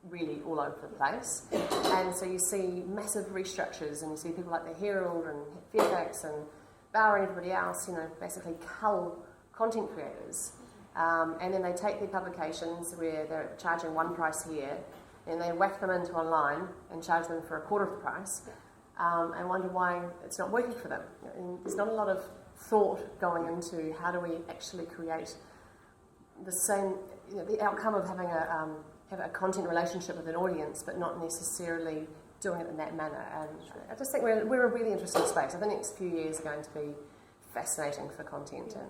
really all over the place, and so you see massive restructures, and you see people like the Herald and Fairfax and Bauer and everybody else, basically cull content creators, and then they take their publications where they're charging one price here, and they whack them into online and charge them for a quarter of the price, and wonder why it's not working for them. And there's not a lot of thought going into how do we actually create the same, the outcome of having have a content relationship with an audience, but not necessarily doing it in that manner. And I just think we're a really interesting space. I think the next few years are going to be fascinating for content, and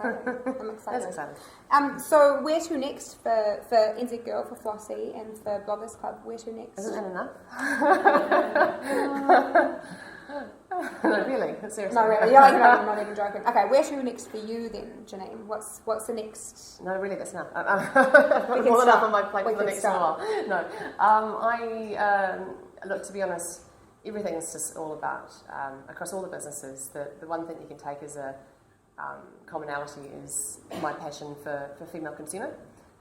I'm excited. That's exciting. So where to next for indiegirl, for Flossy, and for Bloggers Club? Where to next? Isn't that enough? No, really, seriously. No, really. I'm not even joking. Okay, where to next for you then, Jenene? What's the next? No, really, that's enough. I've got more than enough on my plate for the next while. No, look, to be honest, everything is just all about, across all the businesses, the one thing you can take as a commonality is my passion for female consumer,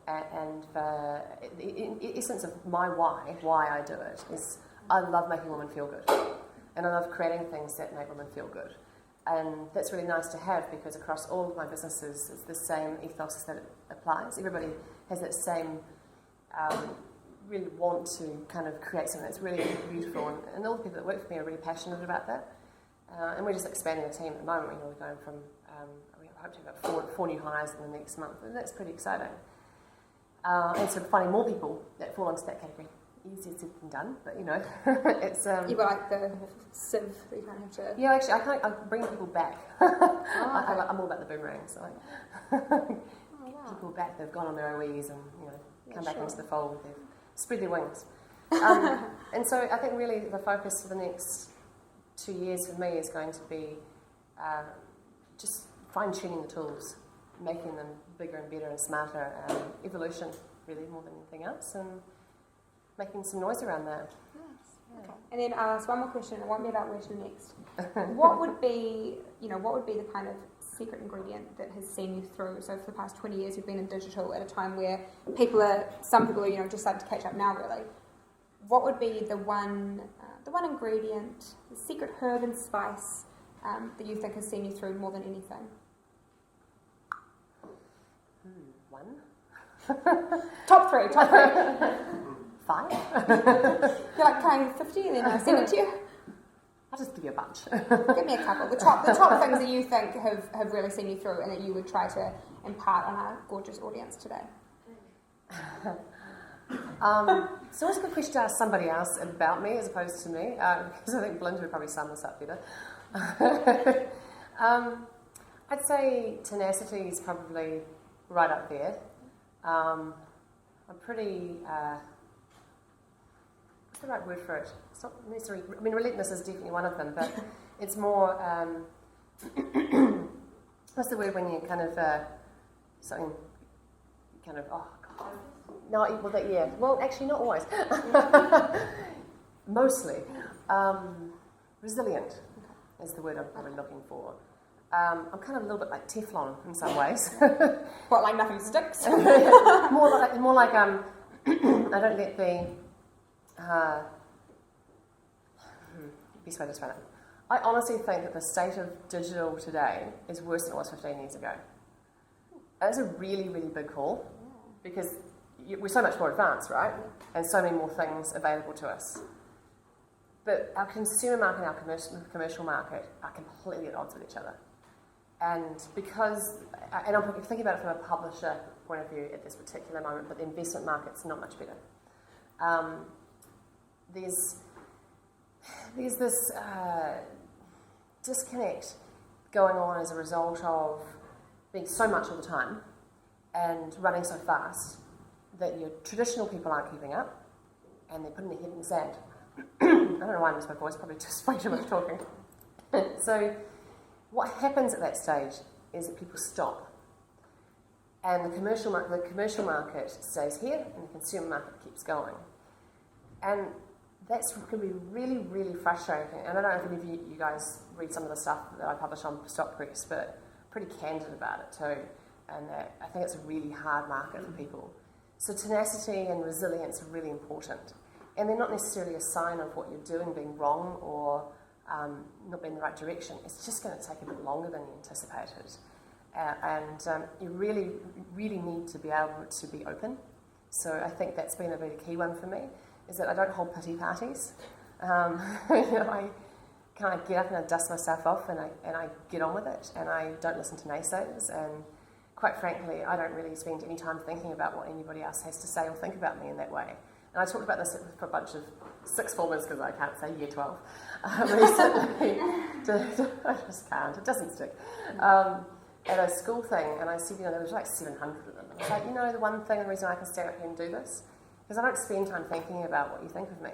and for the essence of my why I do it is I love making women feel good, and I love creating things that make women feel good, and that's really nice to have, because across all of my businesses it's the same ethos that applies. Everybody has that same really want to kind of create something that's really beautiful, and all the people that work for me are really passionate about that. And we're just expanding the team at the moment. We're going from, we hope to have about four new hires in the next month, and that's pretty exciting. And sort of finding more people that fall into that category. Easier said than done, but it's... You've got like the sieve that you kind of have to... Yeah, actually, I'm bringing people back. I'm all about the boomerang, so people back, they've gone on their OEs and, come back into the fold, they've spread their wings. And so I think really the focus for the next 2 years for me is going to be just fine-tuning the tools, making them bigger and better and smarter, evolution really more than anything else, and making some noise around that. Nice. Yeah. Okay. And then I'll ask one more question. It won't be about where to next. What would be the kind of secret ingredient that has seen you through? So for the past 20 years you've been in digital at a time where some people are just starting to catch up now really. What would be the one ingredient, the secret herb and spice that you think has seen you through more than anything? One? Top three. 5? You're like playing 50 and then I send it to you? I'll just give you a bunch. Give me a couple. The top things that you think have really seen you through and that you would try to impart on our gorgeous audience today. It's always a good question to ask somebody else about me as opposed to me, because I think Belinda would probably sum this up better. I'd say tenacity is probably right up there. I'm pretty... what's the right word for it? It's not necessarily... I mean, relentless is definitely one of them, but it's more... what's the word when you kind of... something... kind of... Oh, God. No, well, yeah. Well, actually, not always. Mostly. Resilient is the word I'm probably looking for. I'm kind of a little bit like Teflon in some ways. What, like nothing sticks? more like I don't let the best way to describe it. I honestly think that the state of digital today is worse than it was 15 years ago. That's a really, really big call, because we're so much more advanced, right? And so many more things available to us. But our consumer market and our commercial market are completely at odds with each other. And because, and I'm thinking about it from a publisher point of view at this particular moment, but the investment market's not much better. There's this disconnect going on as a result of being so much all the time, and running so fast that your traditional people aren't keeping up, and they're putting their head in the sand. I don't know why I missed my voice, probably just way too much talking. So what happens at that stage is that people stop, and the commercial market stays here, and the consumer market keeps going. And that's going to be really, really frustrating. And I don't know if any of you guys read some of the stuff that I publish on Stock Press, but pretty candid about it too. And I think it's a really hard market for people. So tenacity and resilience are really important. And they're not necessarily a sign of what you're doing being wrong or not being in the right direction. It's just going to take a bit longer than you anticipated. You really, really need to be able to be open. So I think that's been a really key one for me, is that I don't hold pity parties. I kind of get up and I dust myself off and I get on with it, and I don't listen to naysayers, and quite frankly I don't really spend any time thinking about what anybody else has to say or think about me in that way. And I talked about this for a bunch of sixth formers, because I can't say year 12 recently. I just can't, it doesn't stick. At a school thing, and I said, there was like 700 of them. I was like, the one thing, the reason I can stand up here and do this, because I don't spend time thinking about what you think of me.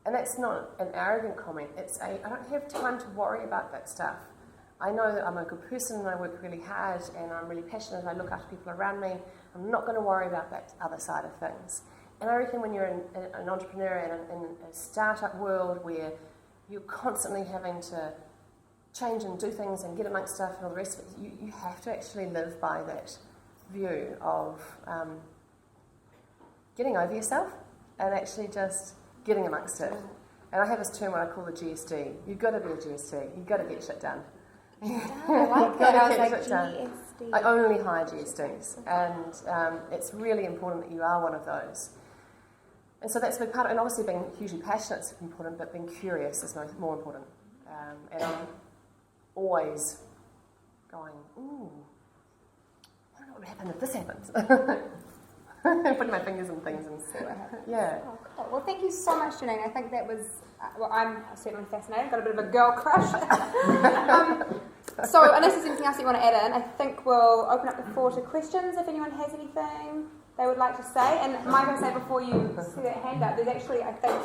And that's not an arrogant comment, I don't have time to worry about that stuff. I know that I'm a good person and I work really hard and I'm really passionate, I look after people around me. I'm not going to worry about that other side of things. And I reckon when you're an entrepreneur in a startup world where you're constantly having to change and do things and get amongst stuff and all the rest of it, you have to actually live by that view of getting over yourself and actually just getting amongst it. And I have this term what I call the GSD. You've got to be a GSD. You've got to get shit done. I like that. I was like, GSD. I only hire GSDs, and it's really important that you are one of those. And so that's a big part of it. And obviously being hugely passionate is important, but being curious is more important. And I'm always going, ooh, I don't know what would happen if this happens. Putting my fingers in things and see what happens. Yeah. Oh, cool. Well, thank you so much, Jenene. I think that was, I'm certainly fascinated. Got a bit of a girl crush. So, unless there's anything else you want to add in, I think we'll open up the floor to questions if anyone has anything they would like to say. And Mike, I say before you see that hand up, there's actually, I think,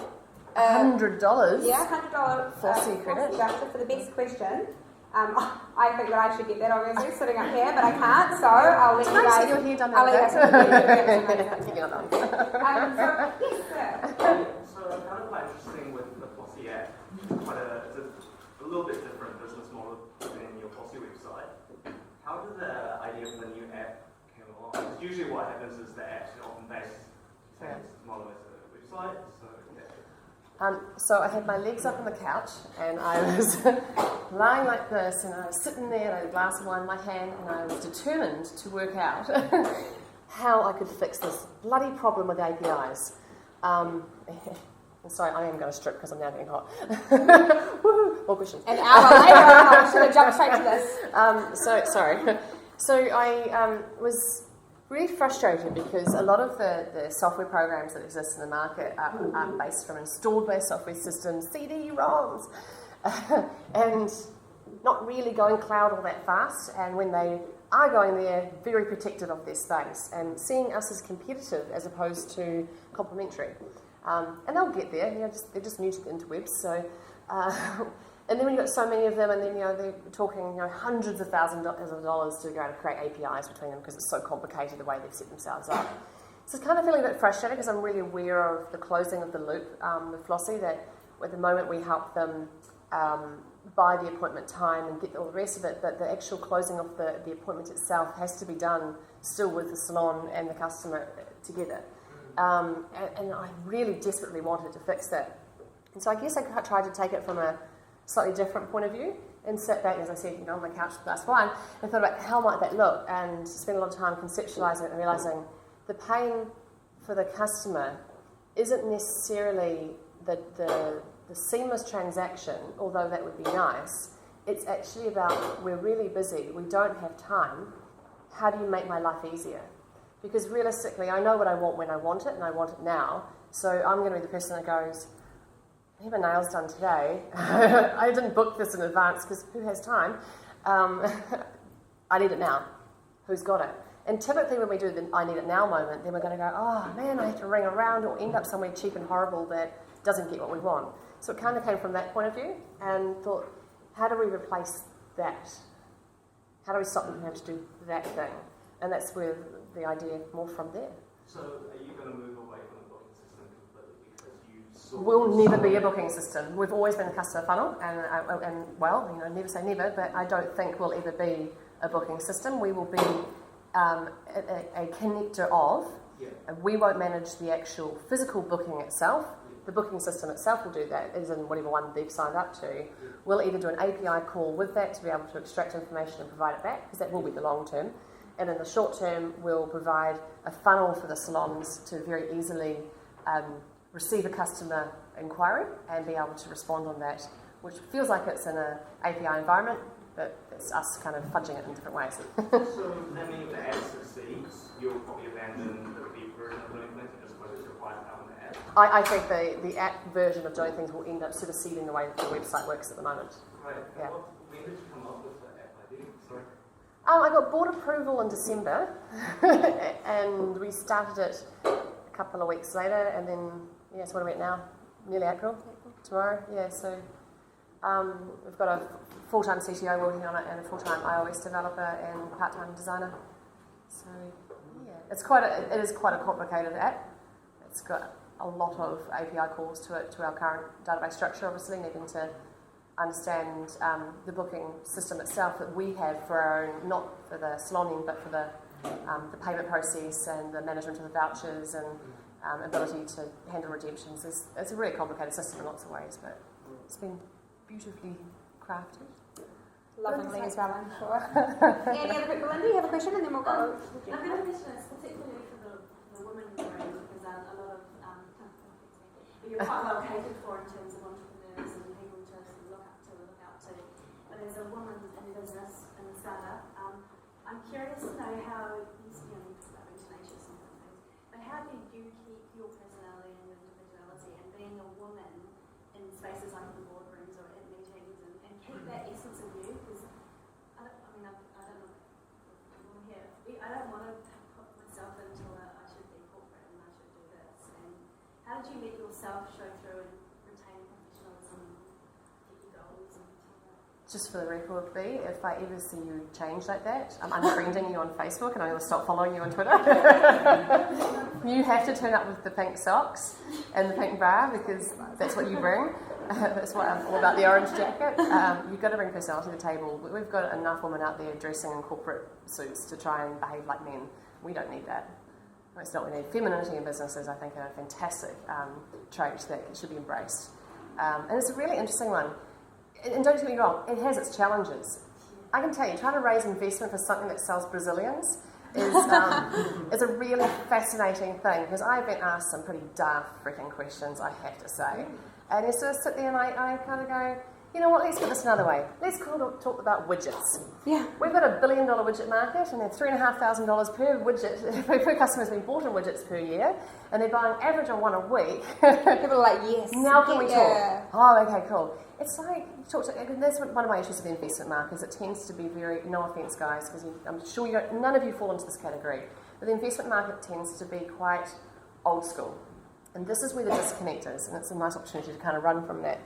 $100. Yeah, $100 Flossy credit voucher for the best question. I think that I should get that, obviously, sitting up here, but I can't, so I'll let you guys. Your hair done I'll let you guys. So, Yes, sir. So I found it quite interesting with the Flossy app. It's a little bit different business model than your Flossy website. How did the idea for the new app come along? Because usually what happens is the app's often based the same model as a website. So I had my legs up on the couch and I was lying like this, and I was sitting there and I had a glass of wine in my hand, and I was determined to work out how I could fix this bloody problem with APIs. Sorry, I am going to strip because I'm now getting hot. Woohoo! More questions. An hour later, I should have jumped straight to this. So I was really frustrated because a lot of the software programs that exist in the market are based from installed base software systems, CD-ROMs, and not really going cloud all that fast. And when they are going there, very protective of their space and seeing us as competitive as opposed to complementary. And they'll get there. They're just new to the interwebs. So, and then when you've got so many of them, and then they're talking hundreds of thousands of dollars to go to create APIs between them because it's so complicated the way they've set themselves up. So it's kind of feeling a bit frustrated because I'm really aware of the closing of the loop with Flossy, that at the moment we help them buy the appointment time and get all the rest of it, but the actual closing of the appointment itself has to be done still with the salon and the customer together. And I really desperately wanted to fix that. And so I guess I tried to take it from a slightly different point of view and sit back, as I said, on my couch with a glass of wine, and thought about how might that look, and spent a lot of time conceptualising it and realising the pain for the customer isn't necessarily the seamless transaction, although that would be nice. It's actually about, we're really busy, we don't have time, how do you make my life easier? Because realistically, I know what I want when I want it, and I want it now, so I'm going to be the person that goes, I need my nails done today. I didn't book this in advance because who has time? I need it now. Who's got it? And typically when we do the I need it now moment, then we're going to go, oh man, I have to ring around or end up somewhere cheap and horrible that doesn't get what we want. So it kind of came from that point of view and thought, how do we replace that? How do we stop them from having to do that thing? And that's where the idea more from there. So are you going to move away from the booking system completely because you saw... We'll never be a booking system. We've always been a customer funnel, and well, you know, never say never, but I don't think we'll ever be a booking system. We will be a connector of. Yeah. We won't manage the actual physical booking itself. The booking system itself will do that, as in whatever one they've signed up to. We'll either do an API call with that to be able to extract information and provide it back, because that will be the long term. And in the short term, we'll provide a funnel for the salons to very easily receive a customer inquiry and be able to respond on that, which feels like it's in an API environment, but it's us kind of fudging it in different ways. So that means if the ad succeeds, you'll probably abandon the web version of doing things and just focus your five on the ad? I think the app version of doing things will end up superseding the way that the website works at the moment. Right. Yeah. When did you come up with the app idea? Sorry. I got board approval in December, and we started it a couple of weeks later, and then, yes, what are we at now? Nearly April? Tomorrow? Yeah, so we've got a full-time CTO working on it and a full-time iOS developer and part-time designer. So, yeah, it is quite a complicated app. It's got a lot of API calls to it, to our current database structure, obviously, needing to understand the booking system itself that we have for our own, not for the saloning, but for the payment process and the management of the vouchers and ability to handle redemptions. It's a really complicated system in lots of ways, but it's been beautifully crafted. Lovingly as well, I'm sure. Any other people? Linda, you have a question, and then we'll go. I've got a question. It's particularly for the women in the room, because a lot of you're quite well catered for in terms of entrepreneurs and people to look out to. But as a woman in business in a startup, I'm curious to know how you talk about being tenacious and things, but how do you keep your personality and your individuality and being a woman in spaces like the boardrooms or at meetings and keep that essence of you? Because I don't know. I don't want to put myself into I should be corporate and I should do this. And how did you let yourself show through and retain professionalism and get your goals and stuff like that? Just for the record, B, if I ever see you change like that, I'm unfriending you on Facebook and I'm going to stop following you on Twitter. You have to turn up with the pink socks and the pink bra because that's what you bring. That's why I'm all about the orange jacket. You've got to bring personality to the table. We've got enough women out there dressing in corporate suits to try and behave like men. We don't need that. It's not what we need. Femininity in businesses, I think, are a fantastic trait that should be embraced. And it's a really interesting one. And don't get me wrong, it has its challenges. I can tell you, trying to raise investment for something that sells Brazilians is a really fascinating thing, because I've been asked some pretty daft freaking questions, I have to say. And you sort of sit there and I kind of go, you know what, let's get this another way. Let's talk about widgets. Yeah. We've got $1 billion widget market, and they're $3,500 per widget, per customer's been bought in widgets per year, and they're buying average on one a week. People are like, yes. Now can we talk? Oh, okay, cool. It's like, that's one of my issues with the investment market, is it tends to be very, no offence guys, because I'm sure none of you fall into this category, but the investment market tends to be quite old school. And this is where the disconnect is, and it's a nice opportunity to kind of run from that.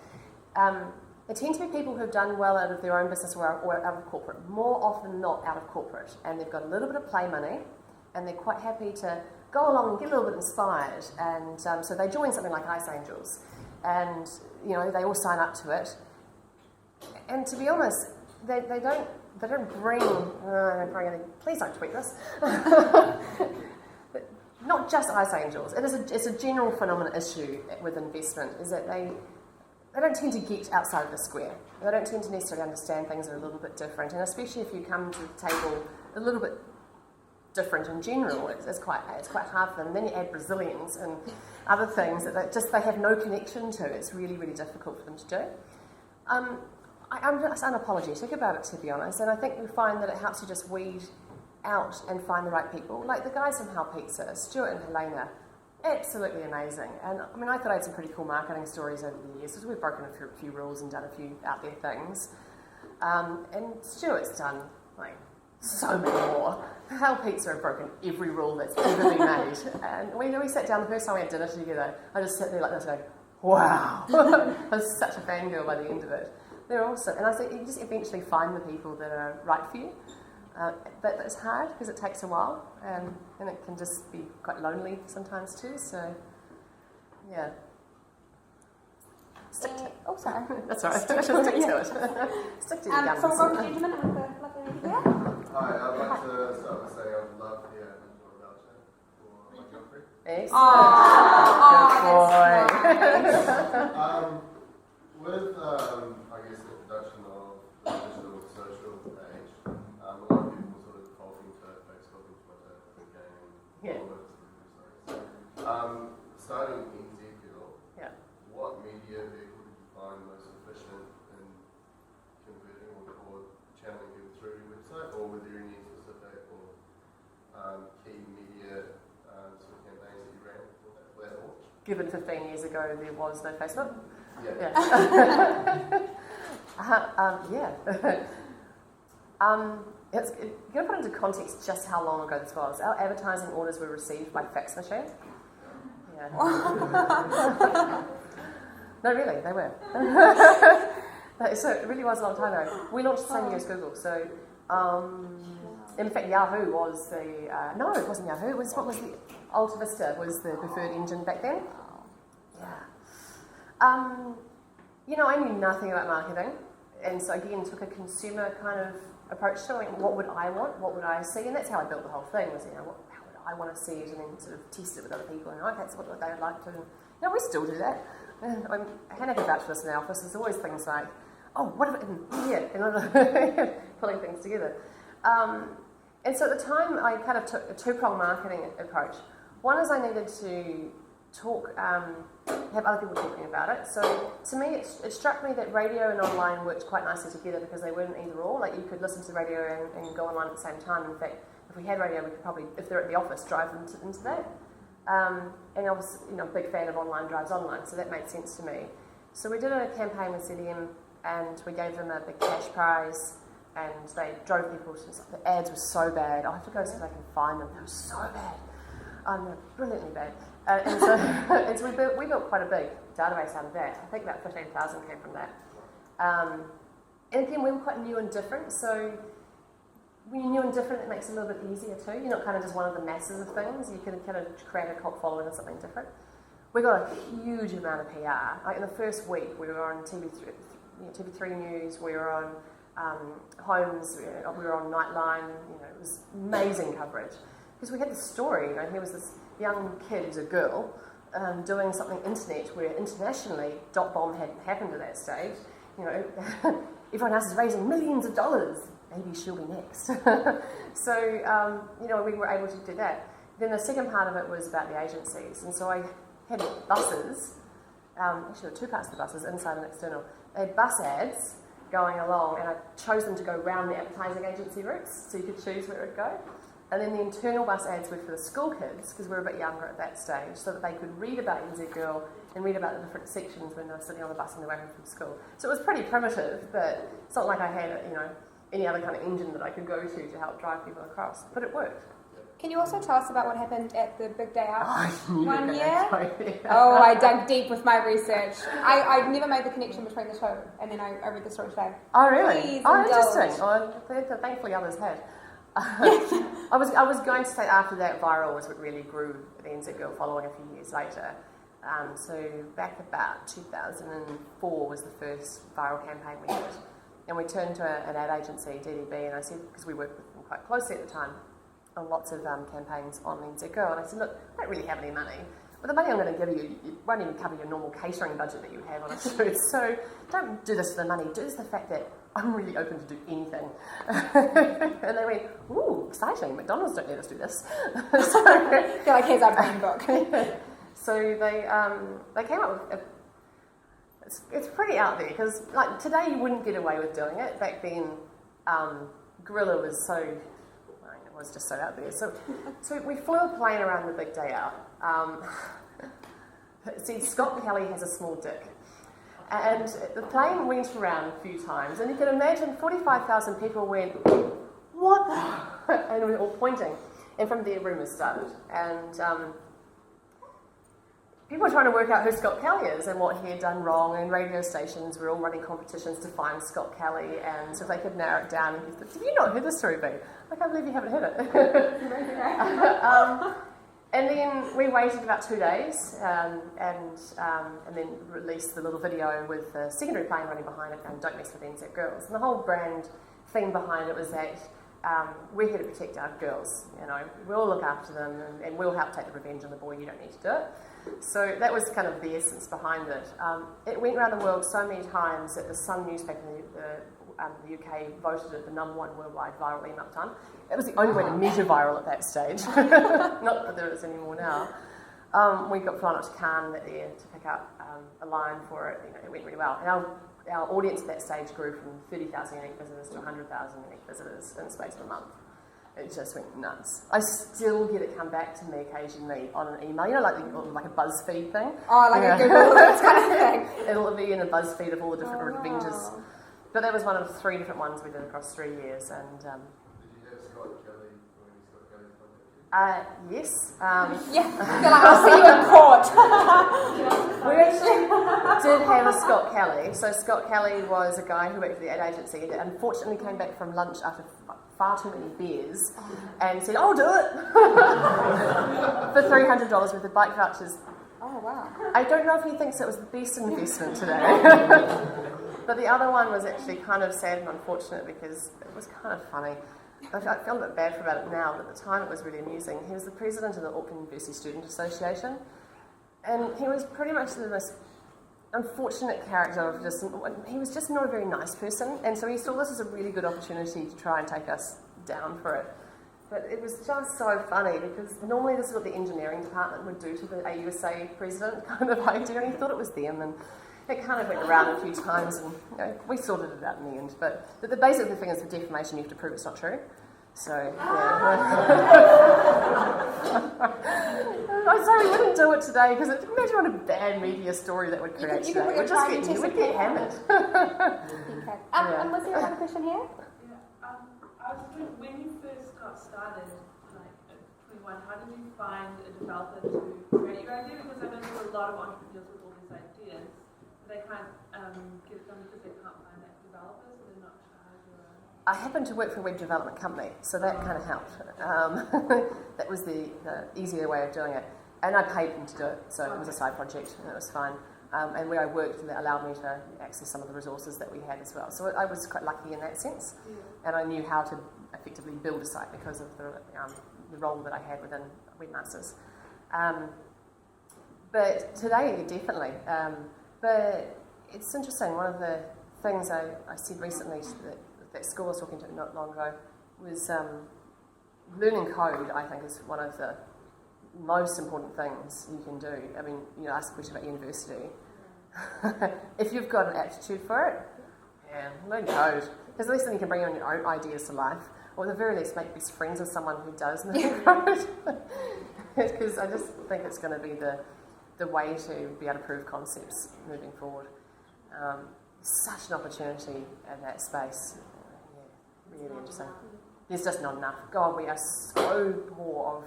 They tend to be people who've done well out of their own business or out of corporate, more often than not out of corporate, and they've got a little bit of play money, and they're quite happy to go along and get a little bit inspired, and so they join something like Ice Angels, and they all sign up to it. And to be honest, they don't bring. Please don't tweet this. But not just Ice Angels. It's a general phenomenon issue with investment, is that they don't tend to get outside of the square. They don't tend to necessarily understand things that are a little bit different, and especially if you come to the table a little bit different in general, it's quite hard for them. Then you add Brazilians and other things that they have no connection to. It's really, really difficult for them to do. I'm just unapologetic about it, to be honest, and I think we find that it helps you just weed out and find the right people. Like the guys from How Pizza, Stuart and Helena, absolutely amazing. And I mean, I thought I had some pretty cool marketing stories over the years, because we've broken a few rules and done a few out there things. And Stuart's done like so many more. Hell, pizza had broken every rule that's ever been made. And we sat down, the first time we had dinner together, I just sat there like this going, wow. I was such a fangirl by the end of it. They're awesome. And I think you just eventually find the people that are right for you. But it's hard because it takes a while, and it can just be quite lonely sometimes too. So, yeah. Stick to it. Oh, sorry. That's all right. Stick to it. Stick to your guns. So we'll go to gentlemen with the lovely lady there. Hi, I'd like to start by saying I'd love to hear a mentor voucher for my girlfriend. Excellent. With, I guess, the introduction of the digital social age, a lot of people sort of defaulting to Facebook and Twitter and gaming, all those sorry. Starting indiegirl, what media vehicle did you find most efficient in converting or channeling people through your website, or were there any specific or key media sort of campaigns that you ran for that launch? Given 15 years ago there was no Facebook? Yeah. It's going to put into context just how long ago this was. Our advertising orders were received by fax machine. Yeah. No, really, they were. So it really was a long time ago. We launched the same year as Google. So, in fact, Yahoo was the no, it wasn't Yahoo. It was what was the Alta Vista was the preferred engine back then. Yeah. I knew nothing about marketing, and so again took a consumer kind of approach to it. What would I want? What would I see? And that's how I built the whole thing. Was how would I want to see it, and then sort of test it with other people. And okay, so what they would like to. And, we still do that. And I can't have a voucher for this in the office. There's always things like, oh, what if it here? And pulling things together. And so at the time, I kind of took a two-pronged marketing approach. One is I needed to talk, have other people talking about it. So to me, it struck me that radio and online worked quite nicely together because they weren't either or. Like you could listen to the radio and go online at the same time. In fact, if we had radio, we could probably, if they're at the office, drive them into that. And I was, a big fan of online drives online, so that made sense to me. So we did a campaign with CDM, and we gave them a big cash prize, and they drove people to. The ads were so bad. I have to go see if I can find them. They were so bad. They're brilliantly bad. And so we built quite a big database out of that. I think about 15,000 came from that. And again, we were quite new and different, so when you're new and different, it makes it a little bit easier too. You're not kind of just one of the masses of things. You can kind of create a cult following or something different. We got a huge amount of PR. Like in the first week, we were on TV3 News, we were on Homes, we were on Nightline. It was amazing coverage because we had this story. Here was this young kid who's a girl doing something internet where internationally dot bomb hadn't happened at that stage. Everyone else is raising millions of dollars. Maybe she'll be next. So, we were able to do that. Then the second part of it was about the agencies. And so I had buses, actually there were two parts of the buses, inside and external. They had bus ads going along, and I chose them to go round the advertising agency routes, so you could choose where it would go. And then the internal bus ads were for the school kids, because we were a bit younger at that stage, so that they could read about indiegirl and read about the different sections when they were sitting on the bus on their way home from school. So it was pretty primitive, but it's not like I had, any other kind of engine that I could go to help drive people across. But it worked. Can you also tell us about what happened at the Big Day Out one year? Yeah. Oh, I dug deep with my research. I never made the connection between the two, and then I read the story today. Oh, really? Please Interesting. Well, thankfully others had. I was going to say after that, viral was what really grew the indiegirl following a few years later. So back about 2004 was the first viral campaign we did. And we turned to an ad agency, DDB, and I said, because we worked with them quite closely at the time, on lots of campaigns on indiegirl, and I said, look, I don't really have any money. But the money I'm going to give you, it won't even cover your normal catering budget that you have on a shoot. So don't do this for the money, do this for the fact that I'm really open to do anything. And they went, ooh, exciting, McDonald's don't let us do this. So, they're like, here's our brand book. So they came up with it's pretty out there, because like today you wouldn't get away with doing it. Back then, guerrilla was so, it was just so out there. So we flew a plane around the Big Day Out. See, Scott Kelly has a small dick. And the plane went around a few times, and you can imagine 45,000 people went, what the? And we were all pointing. And from there, rumours started. And people were trying to work out who Scott Kelly is and what he had done wrong, and radio stations were all running competitions to find Scott Kelly, and so if they could narrow it down, and people said, have you not heard this story, B? I can't believe you haven't heard it. And then we waited about 2 days, and then released the little video with the secondary plane running behind it, and Don't Mess with NZ Girls. And the whole brand theme behind it was that we're here to protect our girls, you know, we'll look after them, and we'll help take the revenge on the boy, you don't need to do it. So that was kind of the essence behind it. It went around the world so many times that the Sun newspaper in the UK voted it the #1 worldwide viral email time. It was the only way to measure viral at that stage. Not that there is any more now. We got flown up to Cannes that year to pick up a line for it. You know, it went really well. And our audience at that stage grew from 30,000 unique visitors to 100,000 unique visitors in the space of a month. It just went nuts. I still get it come back to me occasionally on an email, you know, like a BuzzFeed thing. Oh, like a Google Alerts kind of thing. It'll be in a BuzzFeed of all the different revenges. But that was one of 3 different ones we did across 3 years. And did you have Scott Kelly when Scott Kelly contacted you? yes. Yeah, they're like, I'll see you in court. We actually did have a Scott Kelly. So Scott Kelly was a guy who worked for the ad agency and unfortunately came back from lunch after far too many beers and said, I'll do it for $300 worth of bike vouchers. Oh, wow. I don't know if he thinks it was the best investment today. But the other one was actually kind of sad and unfortunate because it was kind of funny. I feel a bit bad about it now, but at the time it was really amusing. He was the president of the Auckland University Student Association, and he was pretty much the most unfortunate character of he was just not a very nice person, and so he saw this as a really good opportunity to try and take us down for it. But it was just so funny because normally this is what the engineering department would do to the AUSA president kind of idea, and he thought it was them, and it kind of went around a few times, and you know, we sorted it out in the end. But the basic thing is for defamation, you have to prove it's not true. So, yeah. I'm sorry we wouldn't do it today because imagine what a bad media story that would create today. You would get hammered. Okay. And was there another question here? Yeah. I was wondering, when you first got started, like at 21, how did you find a developer to create your idea? Because I know there's a lot of entrepreneurs with all these ideas, but they can't get it done because they can't find that developer, so they're not sure how to... I happened to work for a web development company, so that kind of helped. That was the easier way of doing it. And I paid them to do it, so it was a side project, and it was fine. And where I worked, that allowed me to access some of the resources that we had as well. So I was quite lucky in that sense, and I knew how to effectively build a site because of the role that I had within Webmasters. But today, definitely. But it's interesting, one of the things I said recently that school I was talking to not long ago was learning code, I think, is one of the most important things you can do. I mean, you know, ask a question about university. If you've got an aptitude for it, yeah, learn code. Because at least then you can bring on your own ideas to life. Or at the very least, make best friends with someone who does learn code. Because I just think it's going to be the way to be able to prove concepts moving forward. Such an opportunity in that space. Yeah, really interesting. There's just not enough. God, we are so poor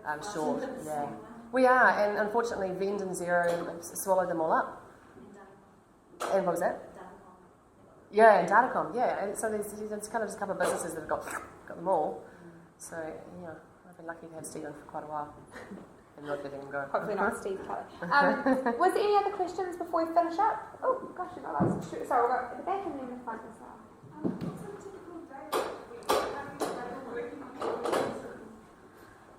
of short. Yeah, we are, and unfortunately, Vend and Xero swallowed them all up. And what was that? Yeah, and Datacom. Yeah, and so there's kind of just a couple of businesses that have got them all. So yeah, I've been lucky to have Stephen for quite a while. And not letting him go. Hopefully not Steve Kelly. Was there any other questions before we finish up? Oh gosh, no, that's true. Sorry, we'll go at the back and then the front as well. What's a typical day?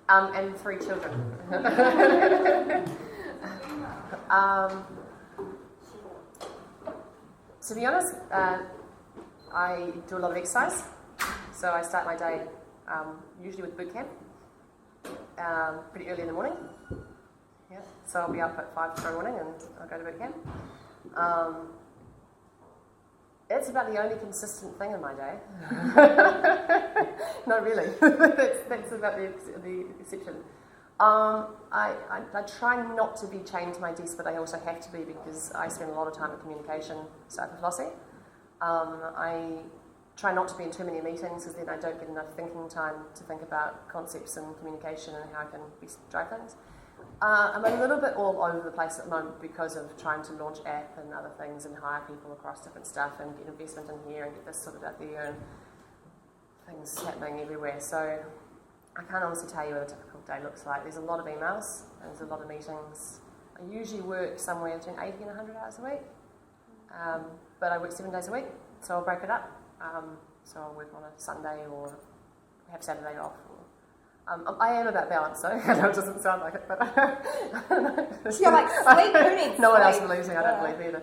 And 3 children. To be honest, I do a lot of exercise. So I start my day usually with boot camp, pretty early in the morning. Yeah, so I'll be up at 5 tomorrow morning and I'll go to boot camp. It's about the only consistent thing in my day. No, really. that's about the exception. I try not to be chained to my desk, but I also have to be because I spend a lot of time in communication stuff with Flossy. I try not to be in too many meetings because then I don't get enough thinking time to think about concepts and communication and how I can drive things. I'm a little bit all over the place at the moment because of trying to launch app and other things and hire people across different stuff and get investment in here and get this sorted out there and things happening everywhere. So I can't honestly tell you what a typical day looks like. There's a lot of emails, there's a lot of meetings. I usually work somewhere between 80 and 100 hours a week, but I work 7 days a week, so I'll break it up. So I'll work on a Sunday or have Saturday off. I am about balance, though. I know it doesn't sound like it, but so you're like, sleep, who needs no one else sleep? believes me, I don't believe either.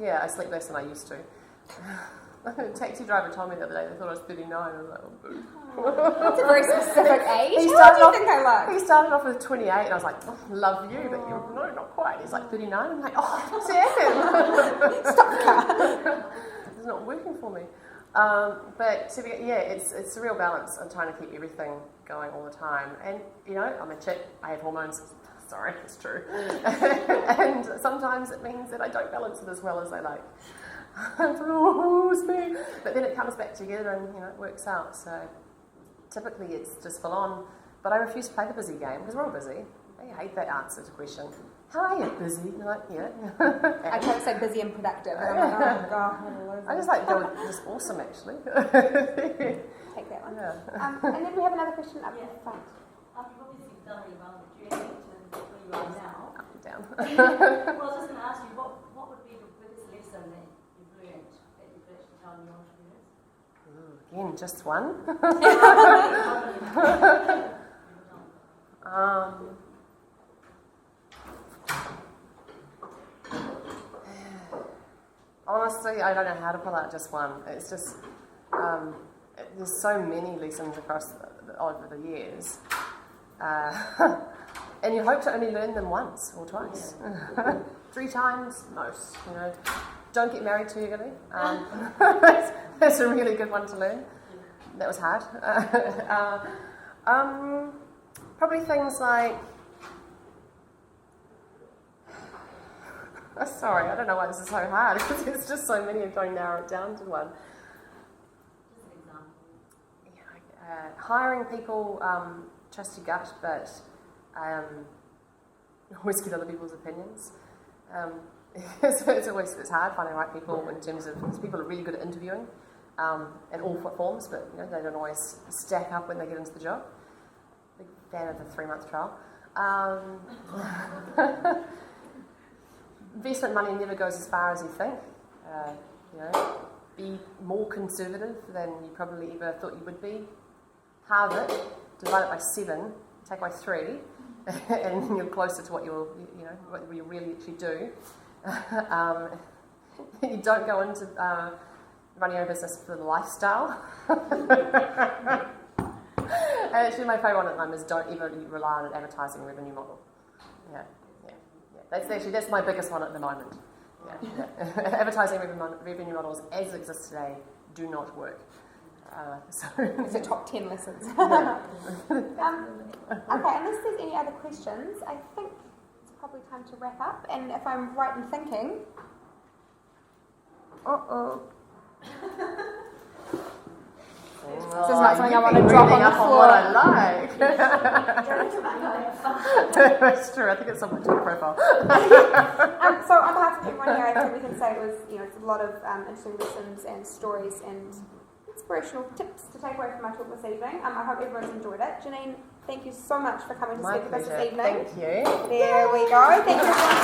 Yeah, I sleep less than I used to. A taxi driver told me the other day they thought I was 39. I was like, oh, boo. That's a very specific age. He How do you think I look? He started off with 28, and I was like, oh, love you, but you're no, not quite. He's like 39. I'm like, oh, damn. Stop the car. It's not working for me. But it's a real balance. I'm trying to keep everything going all the time. And, you know, I'm a chick. I have hormones. Sorry, it's true. And sometimes it means that I don't balance it as well as I like. But then it comes back together and, you know, it works out. So typically it's just full on. But I refuse to play the busy game because we're all busy. I hate that answer to the question. How are you? Busy? You're like, yeah. I try to say busy and productive. And I'm like, oh, God. I just like go with just awesome, actually. Take that one. Yeah. And then we have another question up in front. You've obviously done really well with journey to where you are now. Up and down. Well, I was just going to ask you, what would be the biggest lesson that you've learned that you could actually tell your entrepreneurs? Again, just one. Honestly, I don't know how to pull out just one. It's just, there's so many lessons across over the years. And you hope to only learn them once or twice. 3 times, most, you know. Don't get married too early. That's a really good one to learn. That was hard. Probably things like... Sorry, I don't know why this is so hard, because there's just so many and don't narrow it down to one. Just an example. Yeah, hiring people, trust your gut, but always get other people's opinions. It's hard finding the right people in terms of, because people are really good at interviewing in all forms, but you know, they don't always stack up when they get into the job. Big fan of the 3-month trial. Investment money never goes as far as you think. You know, be more conservative than you probably ever thought you would be. Halve it, divide it by 7, take away 3, and you're closer to what you really actually do. You don't go into running your own business for the lifestyle. And actually, my favourite one at the moment is don't ever rely on an advertising revenue model. Yeah. That's my biggest one at the moment. Yeah. Advertising revenue models as it exists today do not work. So it's the top 10 lessons. Okay, unless there's any other questions, I think it's probably time to wrap up. And if I'm right in thinking... This is not something I want to drop on the floor. What I like. That's true. I think it's on my Twitter profile. So on behalf of everyone here, I think we can say it was, it's a lot of interesting lessons and stories and inspirational tips to take away from our talk this evening. I hope everyone's enjoyed it. Janene, thank you so much for coming to speak with us this evening. Thank you. There we go. Thank you everyone.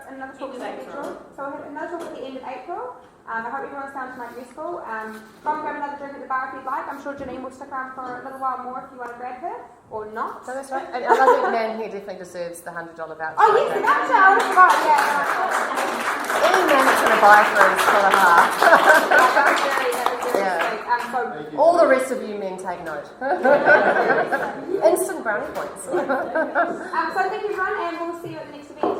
Another talk at the end of April. So we'll have another talk at the end of April. I hope everyone's found tonight useful. Go and grab another drink at the bar if you'd like. I'm sure Janene will stick around for a little while more if you want to grab her, or not. So that's right. And I think man here definitely deserves the $100 voucher. Oh yes, the voucher! I forgot, yeah. Any man that's going to buy for us for a half. So all the rest of you men take note. Instant brownie points. So thank you everyone, and we'll see you at the next event.